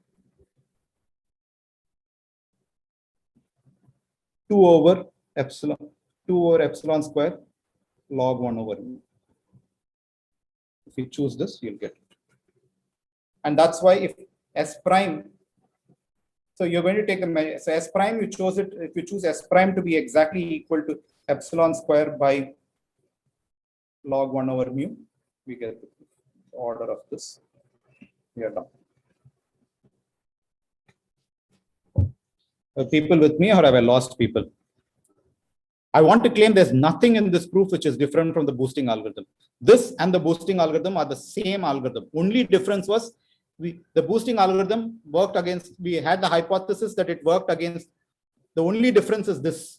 2 over epsilon square log 1 over mu. If you choose this, you'll get it. And that's why if S prime, so you're going to take a, so S prime, you chose it, if you choose S prime to be exactly equal to epsilon square by log 1 over mu, we get the order of this. We are done. Are people with me, or have I lost people? I want to claim there's nothing in this proof which is different from the boosting algorithm. This and the boosting algorithm are the same algorithm. Only difference was the boosting algorithm worked against, we had the hypothesis that it worked against, the only difference is this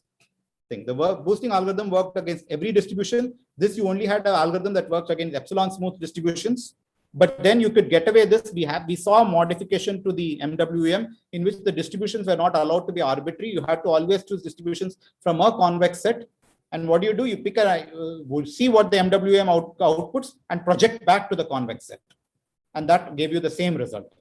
thing. The boosting algorithm worked against every distribution. This, you only had an algorithm that worked against epsilon smooth distributions. But then you could get away this. We saw a modification to the MWM in which the distributions were not allowed to be arbitrary. You had to always choose distributions from a convex set. And what do? You pick we'll see what the MWM outputs and project back to the convex set. And that gave you the same result.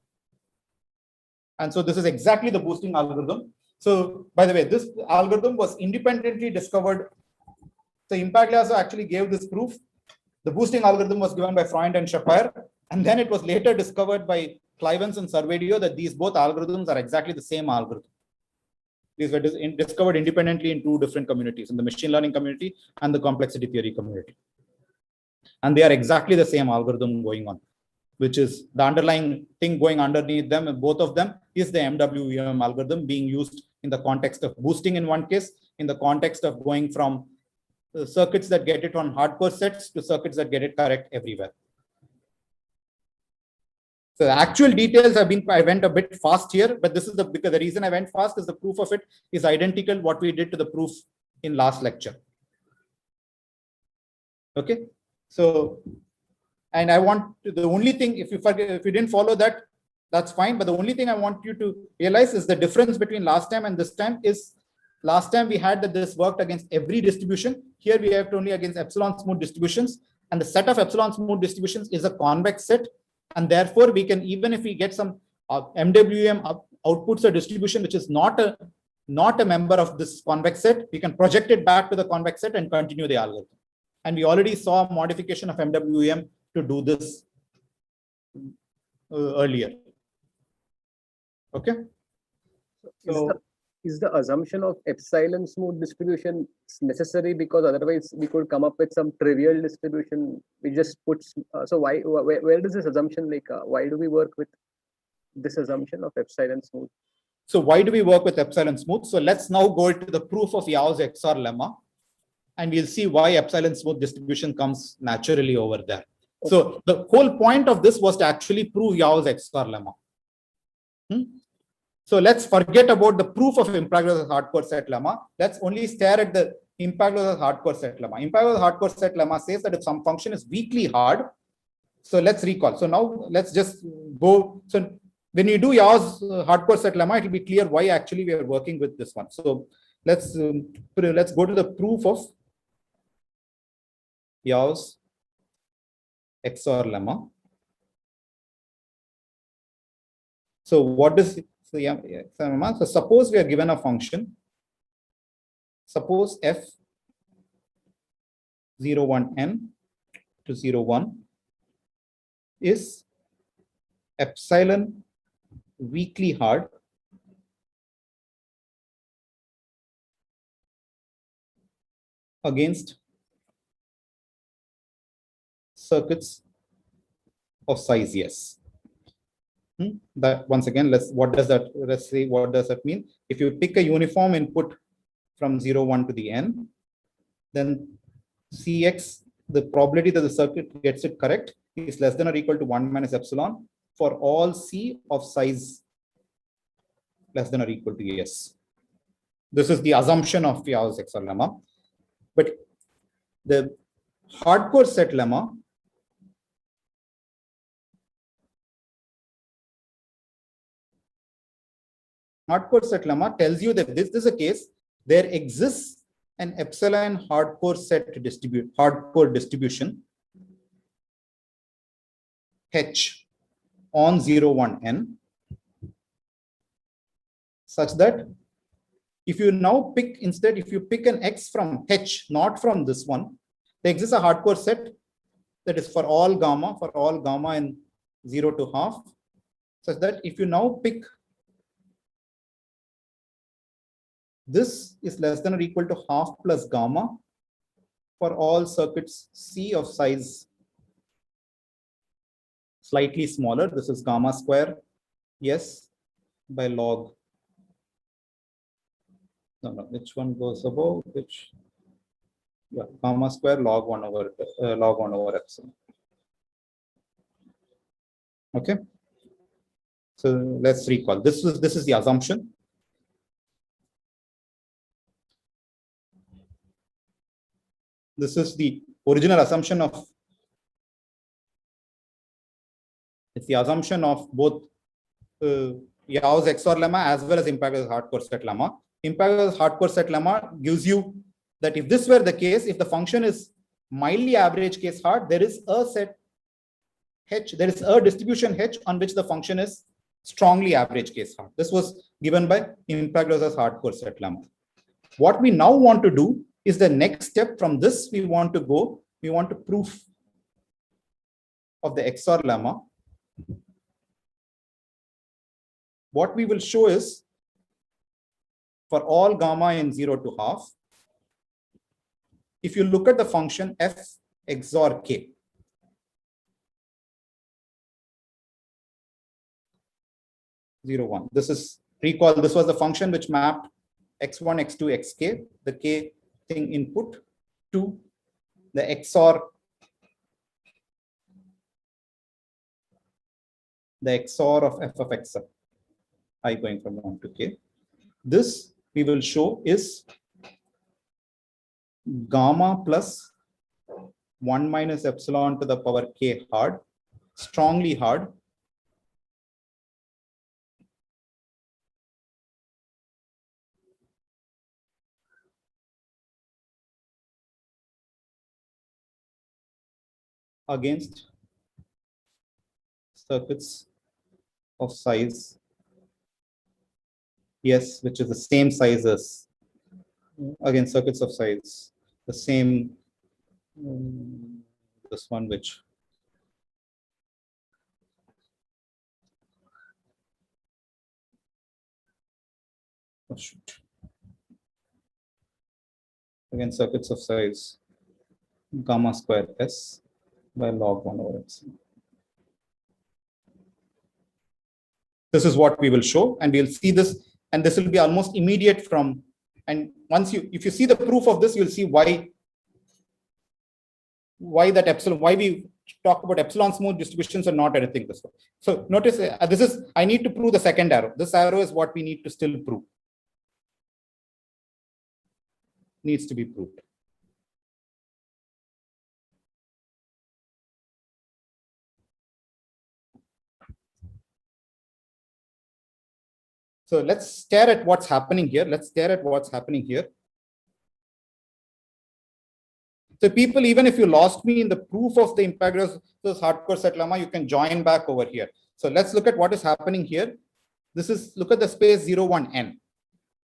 And so this is exactly the boosting algorithm. So by the way, this algorithm was independently discovered. So Impagliazzo actually gave this proof. The boosting algorithm was given by Freund and Shapiro. And then it was later discovered by Clivens and Servadio that these both algorithms are exactly the same algorithm. These were discovered independently in two different communities, in the machine learning community and the complexity theory community. And they are exactly the same algorithm going on, which is the underlying thing going underneath them, and both of them is the MWM algorithm being used in the context of boosting in one case, in the context of going from circuits that get it on hardcore sets to circuits that get it correct everywhere. So the actual details have been, I went a bit fast here, but this is because the reason I went fast is the proof of it is identical what we did to the proof in last lecture. Okay, so, and I want to, the only thing, if you didn't follow that, that's fine. But the only thing I want you to realize is the difference between last time and this time is last time we had that this worked against every distribution. Here we have it only against epsilon smooth distributions, and the set of epsilon smooth distributions is a convex set. And therefore, we can, even if we get some MWM outputs or distribution, which is not a member of this convex set, we can project it back to the convex set and continue the algorithm. And we already saw a modification of MWM to do this earlier. Okay. So is the assumption of epsilon smooth distribution necessary, because otherwise we could come up with some trivial distribution? We just put, so where does this assumption, like, why do we work with this assumption of epsilon smooth? So why do we work with epsilon smooth? So let's now go into the proof of Yau's XOR lemma, and we'll see why epsilon smooth distribution comes naturally over there. Okay. So the whole point of this was to actually prove Yau's XOR lemma. So let's forget about the proof of impact of the hardcore set lemma. Let's only stare at the impact of the hardcore set lemma. Impact of the hardcore set lemma says that if some function is weakly hard, so let's recall. So now let's just go. So when you do Yaw's hardcore set lemma, it will be clear why actually we are working with this one. So let's go to the proof of Yaw's XOR lemma. So what is so suppose we are given a function. Suppose f 01n to 01 is epsilon weakly hard against circuits of size yes. That once again, let's say what does that mean? If you pick a uniform input from 01 to the n, then Cx, the probability that the circuit gets it correct is less than or equal to 1 minus epsilon for all C of size less than or equal to yes. This is the assumption of Yaw's XOR lemma. But the hardcore set lemma tells you that this is a case, there exists an epsilon hardcore distribution H on 01n such that if you now pick instead, if you pick an X from H, not from this one, there exists a hardcore set that is for all gamma in 0 to half, such that if you now pick this is less than or equal to half plus gamma for all circuits C of size slightly smaller. This is gamma square, yes, by log. No, which one goes above which? Yeah, gamma square log 1 over epsilon. Okay. So let's recall. This is the assumption. This is the original assumption of. It's the assumption of both Yaw's XOR lemma as well as impact of the hardcore set lemma. Impact of the hardcore set lemma gives you that if this were the case, if the function is mildly average case hard, there is a set H, there is a distribution H on which the function is strongly average case hard. This was given by impact of the hardcore set lemma. What we now want to do is the next step from this, we want to proof of the XOR lemma. What we will show is for all gamma in 0 to half, if you look at the function f XOR k, this is, recall, this was the function which mapped x1, x2, xk, the k thing input to the XOR of f of x I going from 1 to k. This we will show is gamma plus 1 minus epsilon to the power k hard, strongly hard, against circuits of size yes, which is the same size as against circuits of size the same this one which oh shoot, against circuits of size gamma square s by log 1 over epsilon. This is what we will show, and we'll see this, and this will be almost immediate from, and once if you see the proof of this, you'll see why that epsilon, why we talk about epsilon smooth distributions or not anything this way. So notice this is, I need to prove the second arrow. This arrow is what we need to still prove. Needs to be proved. So let's stare at what's happening here. Let's stare at what's happening here. So people, even if you lost me in the proof of the Pythagoras hardcore set lemma, you can join back over here. So let's look at what is happening here. This is, look at the space 0, 1, n.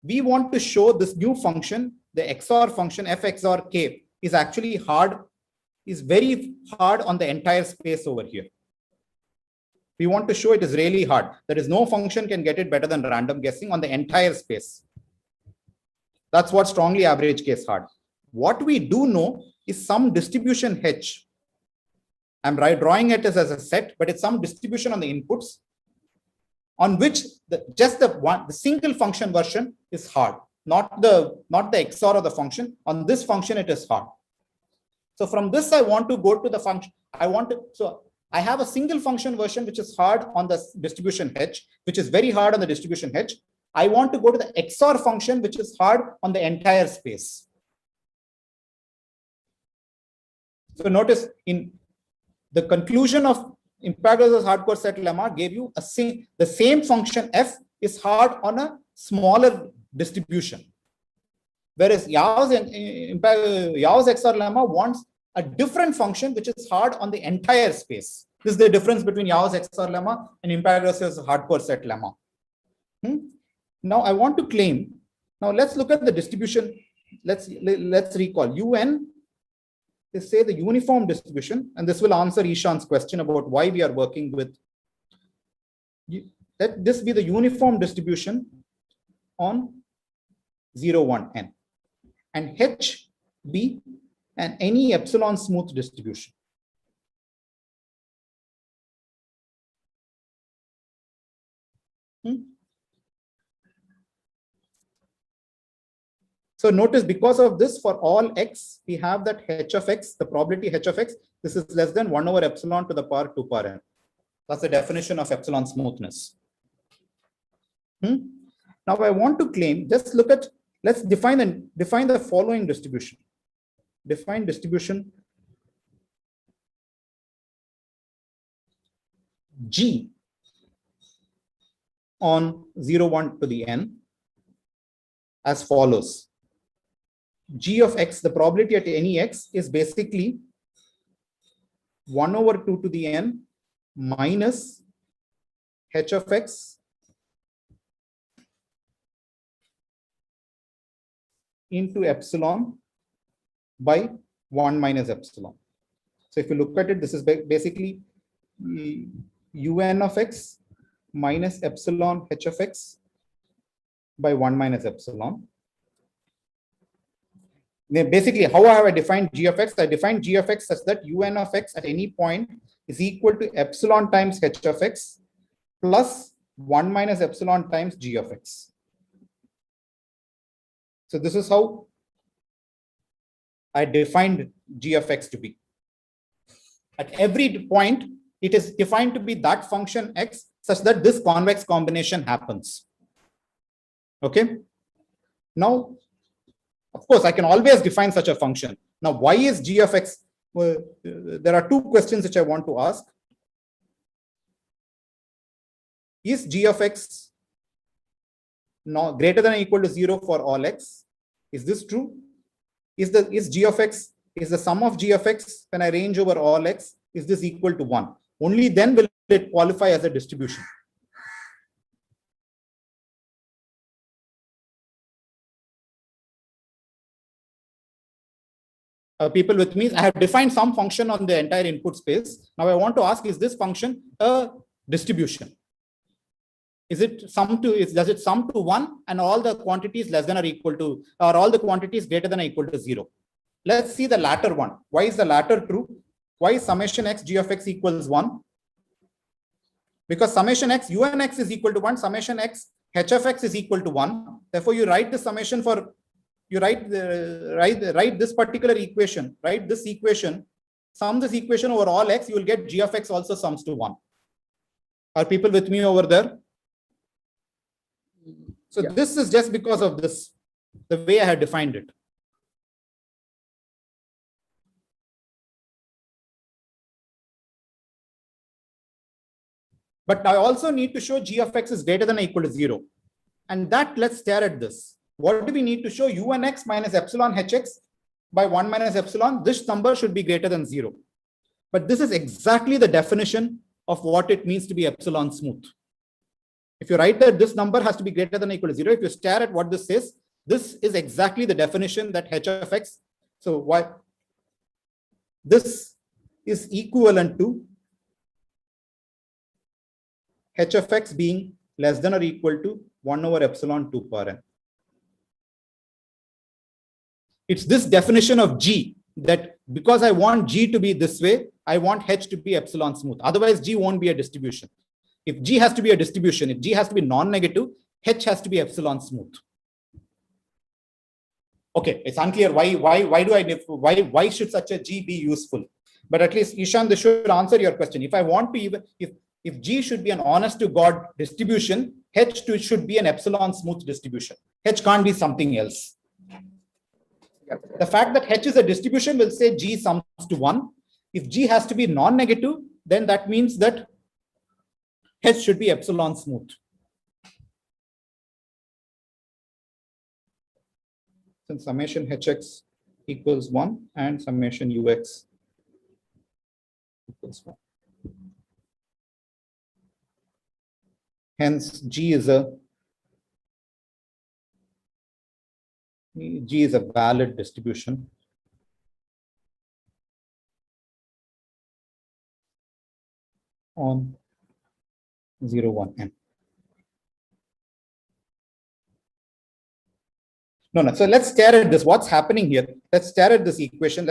We want to show this new function, the XOR function f XOR k, is actually hard, is very hard on the entire space over here. We want to show it is really hard. There is no function can get it better than random guessing on the entire space. That's what strongly average case hard. What we do know is some distribution H. I'm drawing it as a set, but it's some distribution on the inputs on which the single function version is hard, not the XOR of the function. On this function, it is hard. So from this, I want to go to the function. So I have a single function version which is hard on the distribution H, which is very hard on the distribution H. I want to go to the XOR function which is hard on the entire space. So notice in the conclusion of Pythagoras hardcore set lemma gave you the same function f is hard on a smaller distribution. Whereas Yau's XOR lemma wants a different function which is hard on the entire space. This is the difference between Yau's XOR lemma and Pythagoras hardcore set lemma. Now I want to claim, now let's look at the distribution. Let's recall UN is, say, the uniform distribution, and this will answer Ishan's question about why we are working with. Let this be the uniform distribution on 0, 1, n, and H be and any epsilon smooth distribution. So notice, because of this, for all x, we have that h of x, the probability h of x, this is less than 1 over epsilon to the power 2 power n. That's the definition of epsilon smoothness. Now I want to claim, just look at, let's define the following distribution. Define distribution G on 0, 1 to the n as follows. G of x, the probability at any x is basically 1 over 2 to the n minus h of x into epsilon by 1 minus epsilon. So if you look at it, this is basically un of x minus epsilon h of x by 1 minus epsilon. Basically, how have I defined g of x? I defined g of x such that un of x at any point is equal to epsilon times h of x plus 1 minus epsilon times g of x. So this is how I defined g of x to be. At every point, it is defined to be that function x such that this convex combination happens. Okay. Now, of course, I can always define such a function. Now, why is g of x? Well, there are two questions which I want to ask. Is g of x not greater than or equal to 0 for all x? Is this true? Is g of x, is the sum of g of x when I range over all x, is this equal to 1? Only then will it qualify as a distribution. People with me, I have defined some function on the entire input space. Now I want to ask, is this function a distribution? Is it sum to, does it sum to 1 and all the quantities less than or equal to, or all the quantities greater than or equal to 0? Let's see the latter one. Why is the latter true? Why is summation x g of x equals 1? Because summation x un x is equal to 1, summation x h of x is equal to 1. Therefore, you write the summation for, you write this particular equation, right? This equation sum this equation over all x, you will get g of x also sums to 1. Are people with me over there? So Yeah. this is just because of this, the way I had defined it. But I also need to show g of x is greater than or equal to 0. And that, let's stare at this. What do we need to show? U1 x minus epsilon hx by 1 minus epsilon. This number should be greater than 0. But this is exactly the definition of what it means to be epsilon smooth. If you write that this number has to be greater than or equal to 0, if you stare at what this says, this is exactly the definition that h of x. So why this is equivalent to h of x being less than or equal to 1 over epsilon 2 power n. It's this definition of G that because I want G to be this way, I want H to be epsilon smooth. Otherwise, G won't be a distribution. If G has to be a distribution, if G has to be non-negative, H has to be epsilon smooth. Okay, it's unclear why should such a G be useful? But at least, Ishan, this should answer your question. If I want to even, if G should be an honest to God distribution, H should be an epsilon smooth distribution. H can't be something else. The fact that H is a distribution will say G sums to 1. If G has to be non-negative, then that means that H should be epsilon smooth. Since summation Hx equals 1 and summation Ux equals 1. Hence, G is a valid distribution on 0, 1, n. No. So let's stare at this. What's happening here? Let's stare at this equation.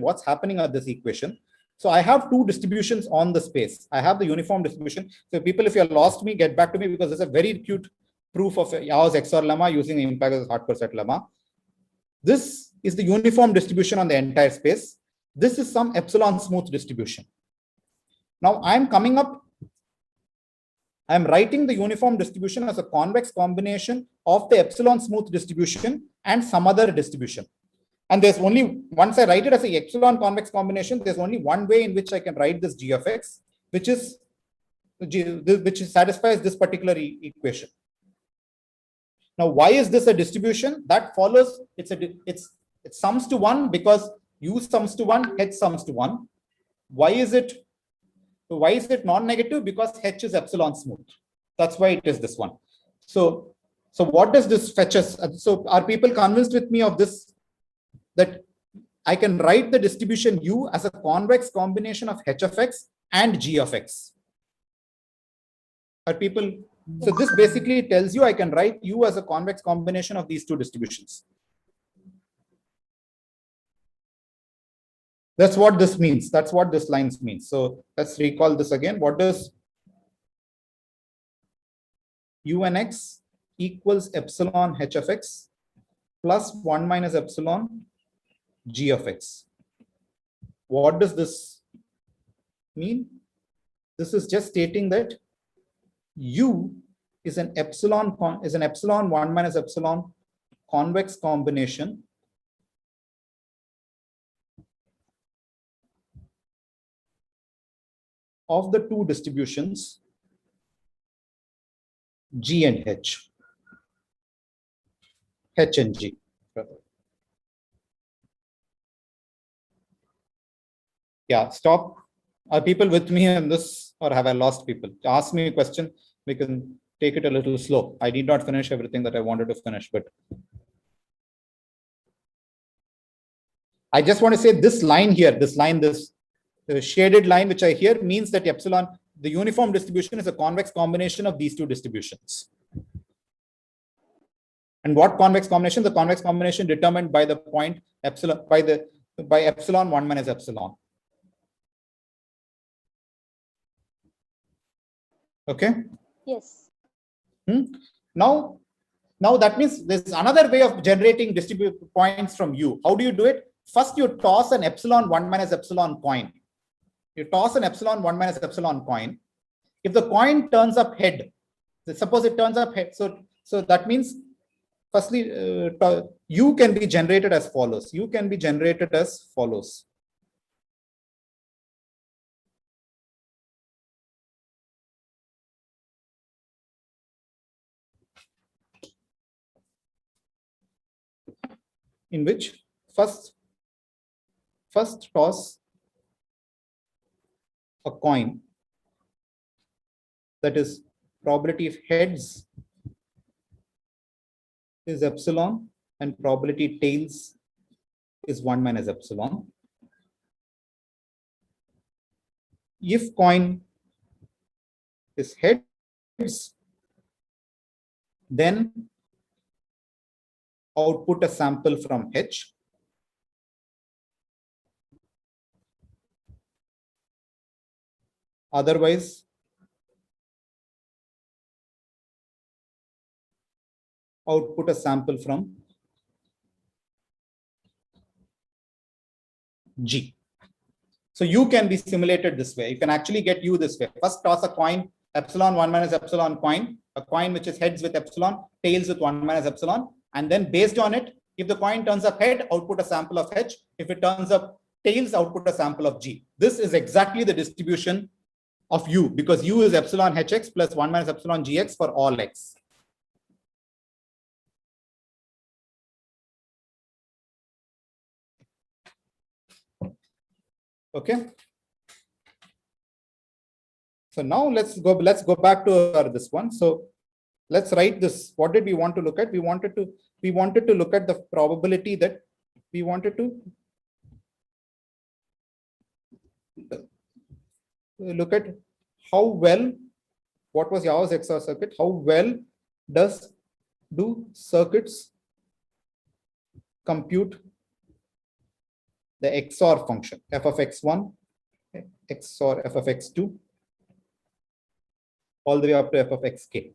What's happening at this equation? So I have two distributions on the space. I have the uniform distribution. So people, if you're lost me, get back to me, because there's a very cute proof of Yao's XOR lemma using Impaga's hardcore set lemma. This is the uniform distribution on the entire space. This is some epsilon smooth distribution. Now I'm writing the uniform distribution as a convex combination of the epsilon smooth distribution and some other distribution. And there's only, once I write it as a epsilon convex combination, there's only one way in which I can write this g of x, which satisfies this particular equation. Now, why is this a distribution? That follows, it sums to 1 because u sums to 1, h sums to 1. Why is it non-negative? Because h is epsilon smooth. That's why it is this one. So what does this fetch us? So are people convinced with me of this? That I can write the distribution u as a convex combination of h of x and g of x. Are people? So this basically tells you I can write u as a convex combination of these two distributions. That's what this means. That's what this line means. So let's recall this again. What does u(x) equals epsilon h of x plus 1 minus epsilon g of x. What does this mean? This is just stating that u is an epsilon 1 minus epsilon convex combination of the two distributions g and h and g. Yeah, stop. Are people with me on this, or have I lost people? Ask me a question. We can take it a little slow. I need not finish everything that I wanted to finish, but I just want to say this line here, this shaded line which I here means that epsilon, the uniform distribution, is a convex combination of these two distributions. And what convex combination? The convex combination determined by the point epsilon, by epsilon 1 minus epsilon. Okay. Yes. Now that means there's another way of generating distribute points from U. How do you do it? first you toss an epsilon 1 minus epsilon coin. You toss an epsilon 1 minus epsilon coin. If the coin turns up head, suppose it turns up head, so that means firstly, U can be generated as follows. U can be generated as follows. In which first toss a coin, that is probability of heads is epsilon and probability tails is 1 minus epsilon. If coin is heads, then output a sample from H. Otherwise, output a sample from G. So U can be simulated this way. You can actually get U this way. First toss a coin, epsilon 1 minus epsilon coin, a coin which is heads with epsilon, tails with 1 minus epsilon. And then based on it, if the coin turns up head, output a sample of H. If it turns up tails, output a sample of G. This is exactly the distribution of U, because U is epsilon Hx plus 1 minus epsilon Gx for all x. Okay. So now let's go back to this one. So let's write this. What did we want to look at? We wanted to look at the probability that we wanted to look at how well, what was Yau's XOR circuit? How well do circuits compute the XOR function f of x1 XOR f of x2 all the way up to f of xk.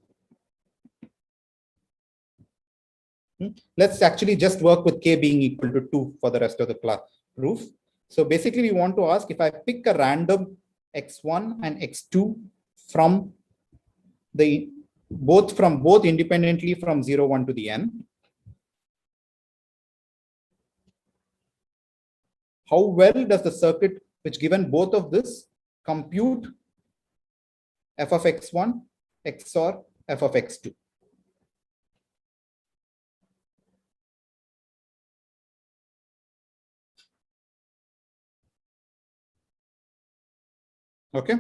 Let's actually just work with k being equal to 2 for the rest of the class proof. So basically we want to ask, if I pick a random x1 and x2 from both independently from 0, 1 to the n, how well does the circuit which given both of this compute f of x1 XOR f of x2? Okay.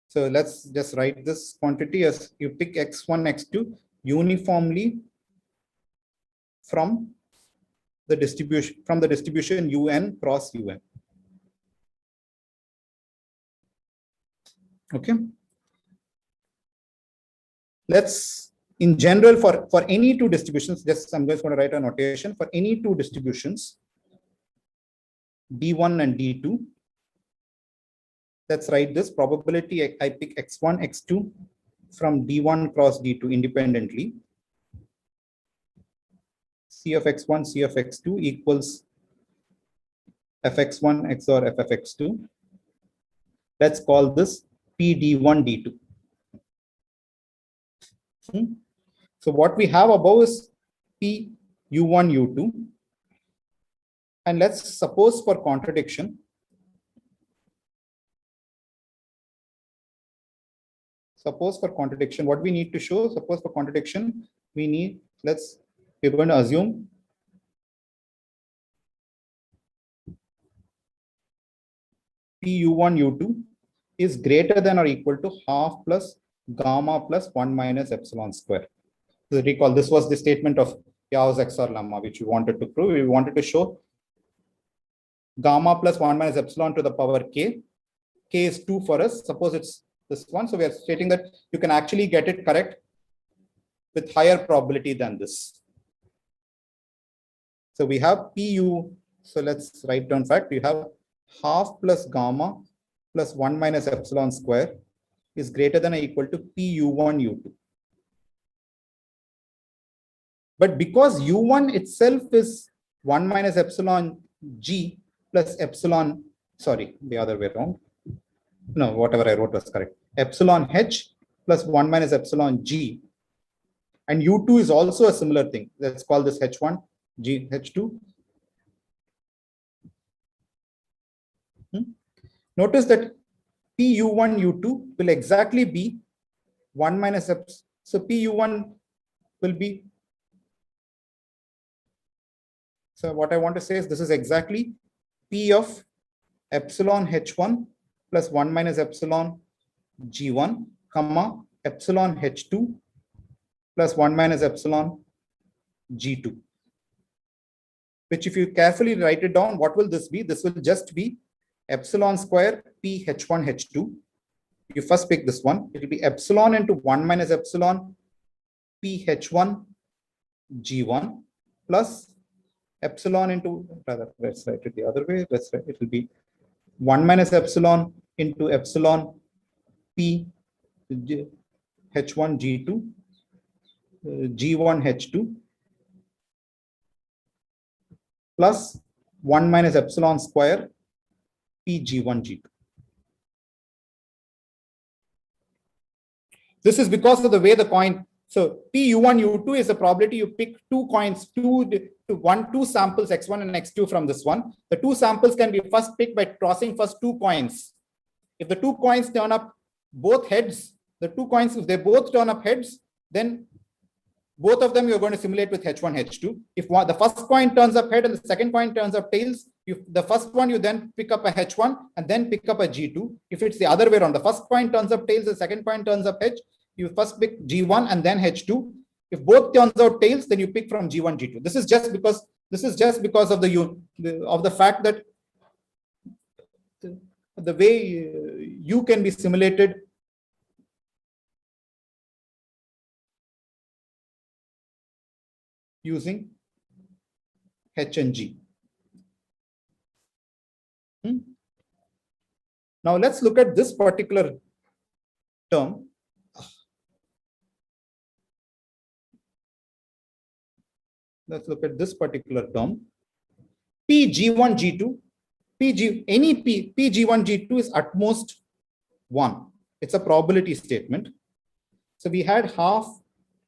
So let's just write this quantity as you pick x1, x2 uniformly from the distribution un cross un. Okay. Let's, in general, for any two distributions, I'm just going to write a notation for any two distributions, D1 and D2. Let's write this probability. I pick x1, x2 from D1 cross D2 independently. C of x1, C of x2 equals fx1 XOR f of x2. Let's call this PD1 D2. So what we have above is P U1 U2. And let's suppose for contradiction, what we need to show, suppose for contradiction, we're going to assume PU1 U2 is greater than or equal to half plus gamma plus 1 minus epsilon square. So recall, this was the statement of Yau's XOR lemma, which we wanted to prove. We wanted to show gamma plus 1 minus epsilon to the power k. K is 2 for us. Suppose it's this one. So we are stating that you can actually get it correct with higher probability than this. So we have PU. So let's write down fact. We have half plus gamma plus 1 minus epsilon square is greater than or equal to PU1 U2. But because U1 itself is 1 minus epsilon G plus epsilon, sorry, the other way around. No, whatever I wrote was correct. Epsilon H plus 1 minus epsilon G. And U2 is also a similar thing. Let's call this H1, G, H2. Notice that PU1, U2 will exactly be 1 minus epsilon. So PU1 will be, so what I want to say is this is exactly P of epsilon H1 plus 1 minus epsilon G1, comma, epsilon H2 plus 1 minus epsilon G2. Which if you carefully write it down, what will this be? This will just be epsilon square P H1 H2. You first pick this one. It will be epsilon into 1 minus epsilon P H1 G1 plus epsilon into, rather, let's write it the other way. Let's write it will be 1 minus epsilon into epsilon P H1 G2 G1 H2 plus 1 minus epsilon square P G1 G2. This is because of the way the coin. So P U1 U2 is the probability you pick two coins, two samples X1 and X2 from this one. The two samples can be first picked by tossing first two coins. If the two coins turn up both heads, the two coins, if they both turn up heads, then both of them you're going to simulate with H1, H2. If the first coin turns up head and the second coin turns up tails, the first one you then pick up a H1 and then pick up a G2. If it's the other way around, the first coin turns up tails, the second coin turns up H, you first pick G1 and then H2. If both turns out tails, then you pick from G1, G2. This is just because of the fact that the way U can be simulated using H and G. Now let's look at this particular term. Let's look at this particular term. PG1, G2, any PG1, G2 is at most 1. It's a probability statement. So we had half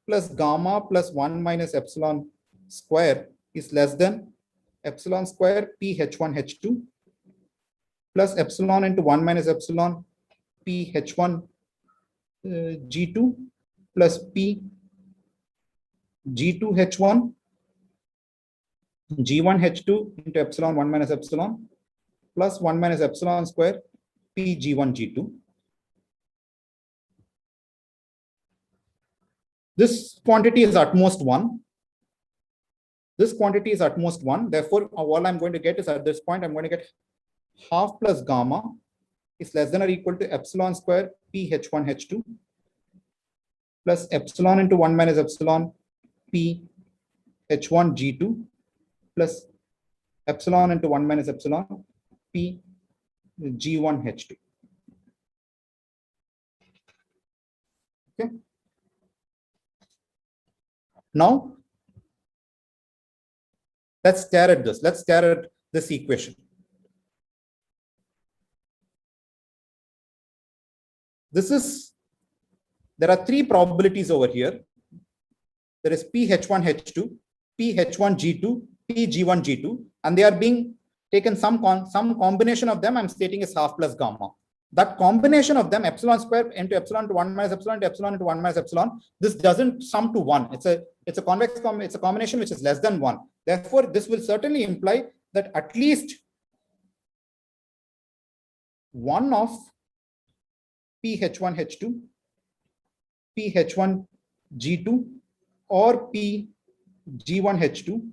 plus gamma plus 1 minus epsilon square is less than epsilon square P H1 H2 plus epsilon into 1 minus epsilon P H1 G2 plus P G2 H1 G1 H2 into epsilon 1 minus epsilon plus 1 minus epsilon square P G1 G2. This quantity is at most 1. This quantity is at most 1. Therefore, all I'm going to get is at this point, I'm going to get half plus gamma is less than or equal to epsilon square P H1 H2 plus epsilon into 1 minus epsilon P H1 G2 plus epsilon into 1 minus epsilon P G1 H2. Okay. Now, let's stare at this. Let's stare at this equation. There are three probabilities over here. There is P H1 H2, P H1 G2, P G1 G2, and they are being taken some combination of them I'm stating is half plus gamma. That combination of them, epsilon square into epsilon to 1 minus epsilon to epsilon into 1 minus epsilon, this doesn't sum to 1. It's a convex it's a combination which is less than 1. Therefore, this will certainly imply that at least one of P H1 H2, P H1 G2, or P G1 H2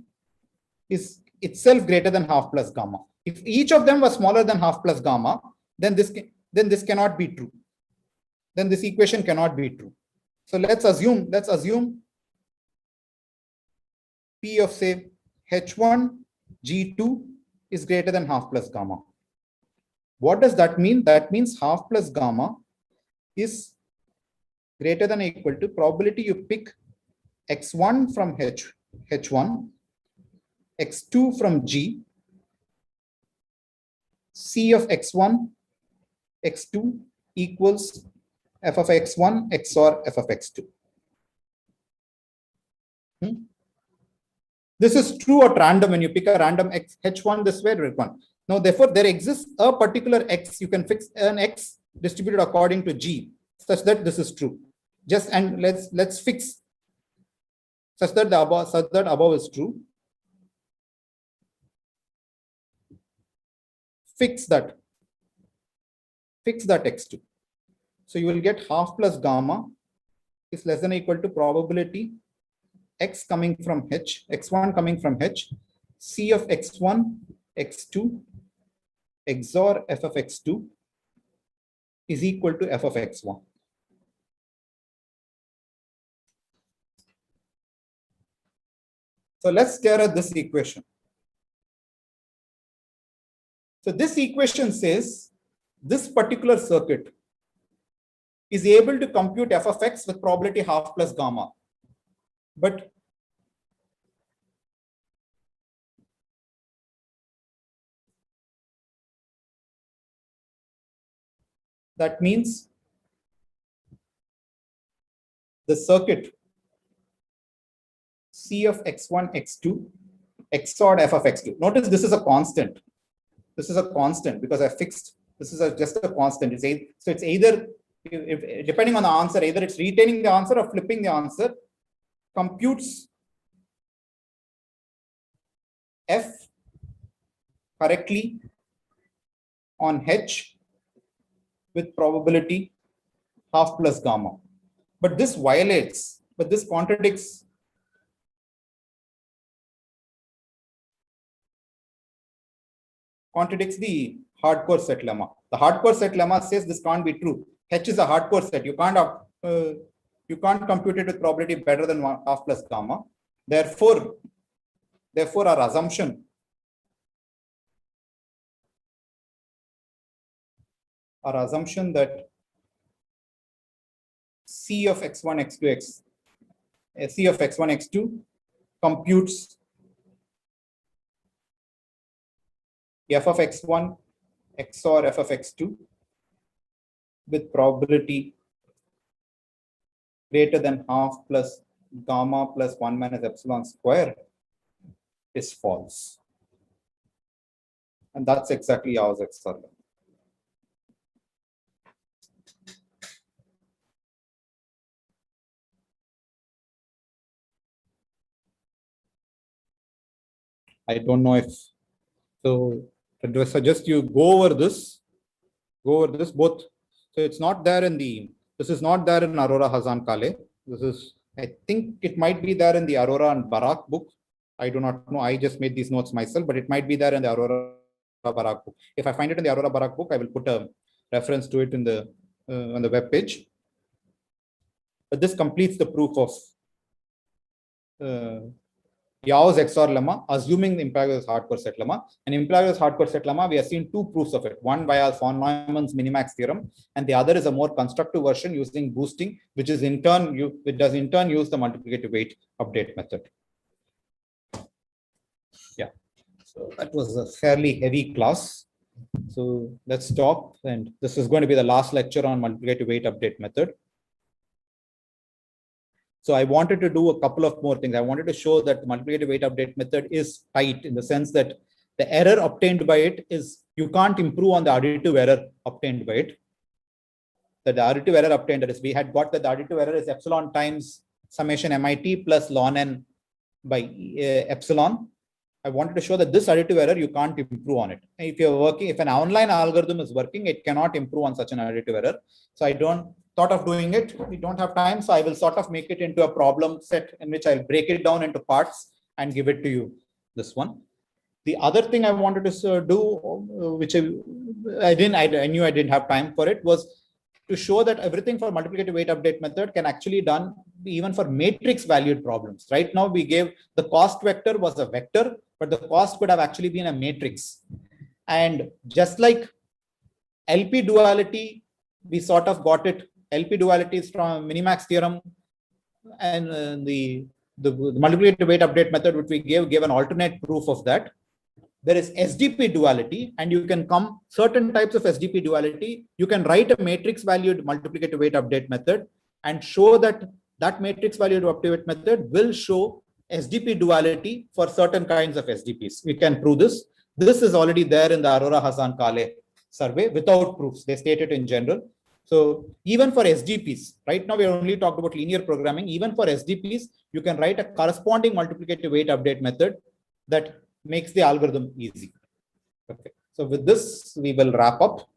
is itself greater than half plus gamma. If each of them was smaller than half plus gamma, then this cannot be true. Then this equation cannot be true. So let's assume P of say H1 G2 is greater than half plus gamma. What does that mean? That means half plus gamma is greater than or equal to probability you pick X1 from H1 x2 from G, C of x1, x2 equals f of x1 XOR f of x2. This is true at random when you pick a random x, h1 this way, h1. Now, therefore, there exists a particular x. You can fix an x distributed according to G, such that this is true. Just and let's fix such that the above is true. Fix that x2. So you will get half plus gamma is less than or equal to probability x coming from h, x1 coming from h, C of x1, x2 XOR f of x2 is equal to f of x1. So let's stare at this equation. So this equation says this particular circuit is able to compute f of x with probability half plus gamma. But that means the circuit C of x1, x2 XOR f of x2. Notice this is a constant. This is a constant because I fixed this is just a constant. So it's either, depending on the answer, either it's retaining the answer or flipping the answer, computes f correctly on h with probability half plus gamma. But this violates, but this contradicts the hardcore set lemma. The hardcore set lemma says this can't be true. H is a hardcore set. You can't compute it with probability better than half plus gamma. Therefore, our assumption that C of x1, x2, C of x1, x2 computes f of x1 XOR f of x2 with probability greater than half plus gamma plus 1 minus epsilon square is false. And that's exactly ours XOR. I don't know if so. I suggest you go over this both. So it's not there in this is not there in Aurora Hazan Kale. This is, I think it might be there in the Aurora and Barak book. I do not know. I just made these notes myself, but it might be there in the Aurora Barak book. If I find it in the Aurora Barak book, I will put a reference to it in the on the web page. But this completes the proof of Yau's XOR lemma, assuming the Imperator's hardcore set lemma. And Imperator's hardcore set lemma, we have seen two proofs of it. One via von Neumann's minimax theorem, and the other is a more constructive version using boosting, which is in turn use the multiplicative weight update method. Yeah, so that was a fairly heavy class. So let's stop, and this is going to be the last lecture on multiplicative weight update method. So I wanted to do a couple of more things. I wanted to show that the multiplicative weight update method is tight in the sense that the error obtained by it is, you can't improve on the additive error obtained by it. That the additive error obtained, that is, we had got that the additive error is epsilon times summation MIT plus ln n by epsilon. I wanted to show that this additive error, you can't improve on it. If you're working, if an online algorithm is working, it cannot improve on such an additive error. So I thought of doing it. We don't have time. So I will sort of make it into a problem set in which I'll break it down into parts and give it to you. This one. The other thing I wanted to do, which I knew I didn't have time for it, was to show that everything for multiplicative weight update method can actually done even for matrix valued problems. Right now, we gave the cost vector was a vector, but the cost could have actually been a matrix. And just like LP duality, we sort of got it. LP duality is from minimax theorem, and the the multiplicative weight update method which we gave an alternate proof of that. There is SDP duality, and you can come certain types of SDP duality. You can write a matrix valued multiplicative weight update method and show that that matrix valued update method will show SDP duality for certain kinds of SDPs. We can prove this. This is already there in the Arora Hassan Kale survey without proofs. They state it in general. So even for SDPs, right now we only talked about linear programming. Even for SDPs, you can write a corresponding multiplicative weight update method that makes the algorithm easy. Okay. So with this, we will wrap up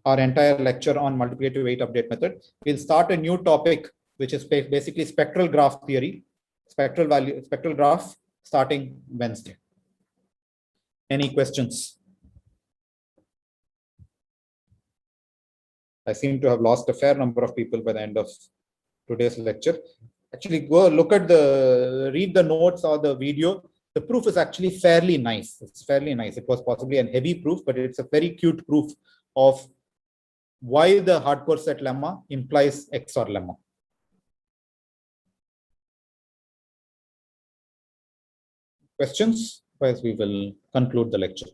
our entire lecture on multiplicative weight update method. We'll start a new topic, which is basically spectral graph theory, spectral graph starting Wednesday. Any questions? I seem to have lost a fair number of people by the end of today's lecture. Actually, go look at read the notes or the video. The proof is actually fairly nice. It's fairly nice. It was possibly a heavy proof, but it's a very cute proof of why the hardcore set lemma implies XOR lemma. Questions? Otherwise, we will conclude the lecture.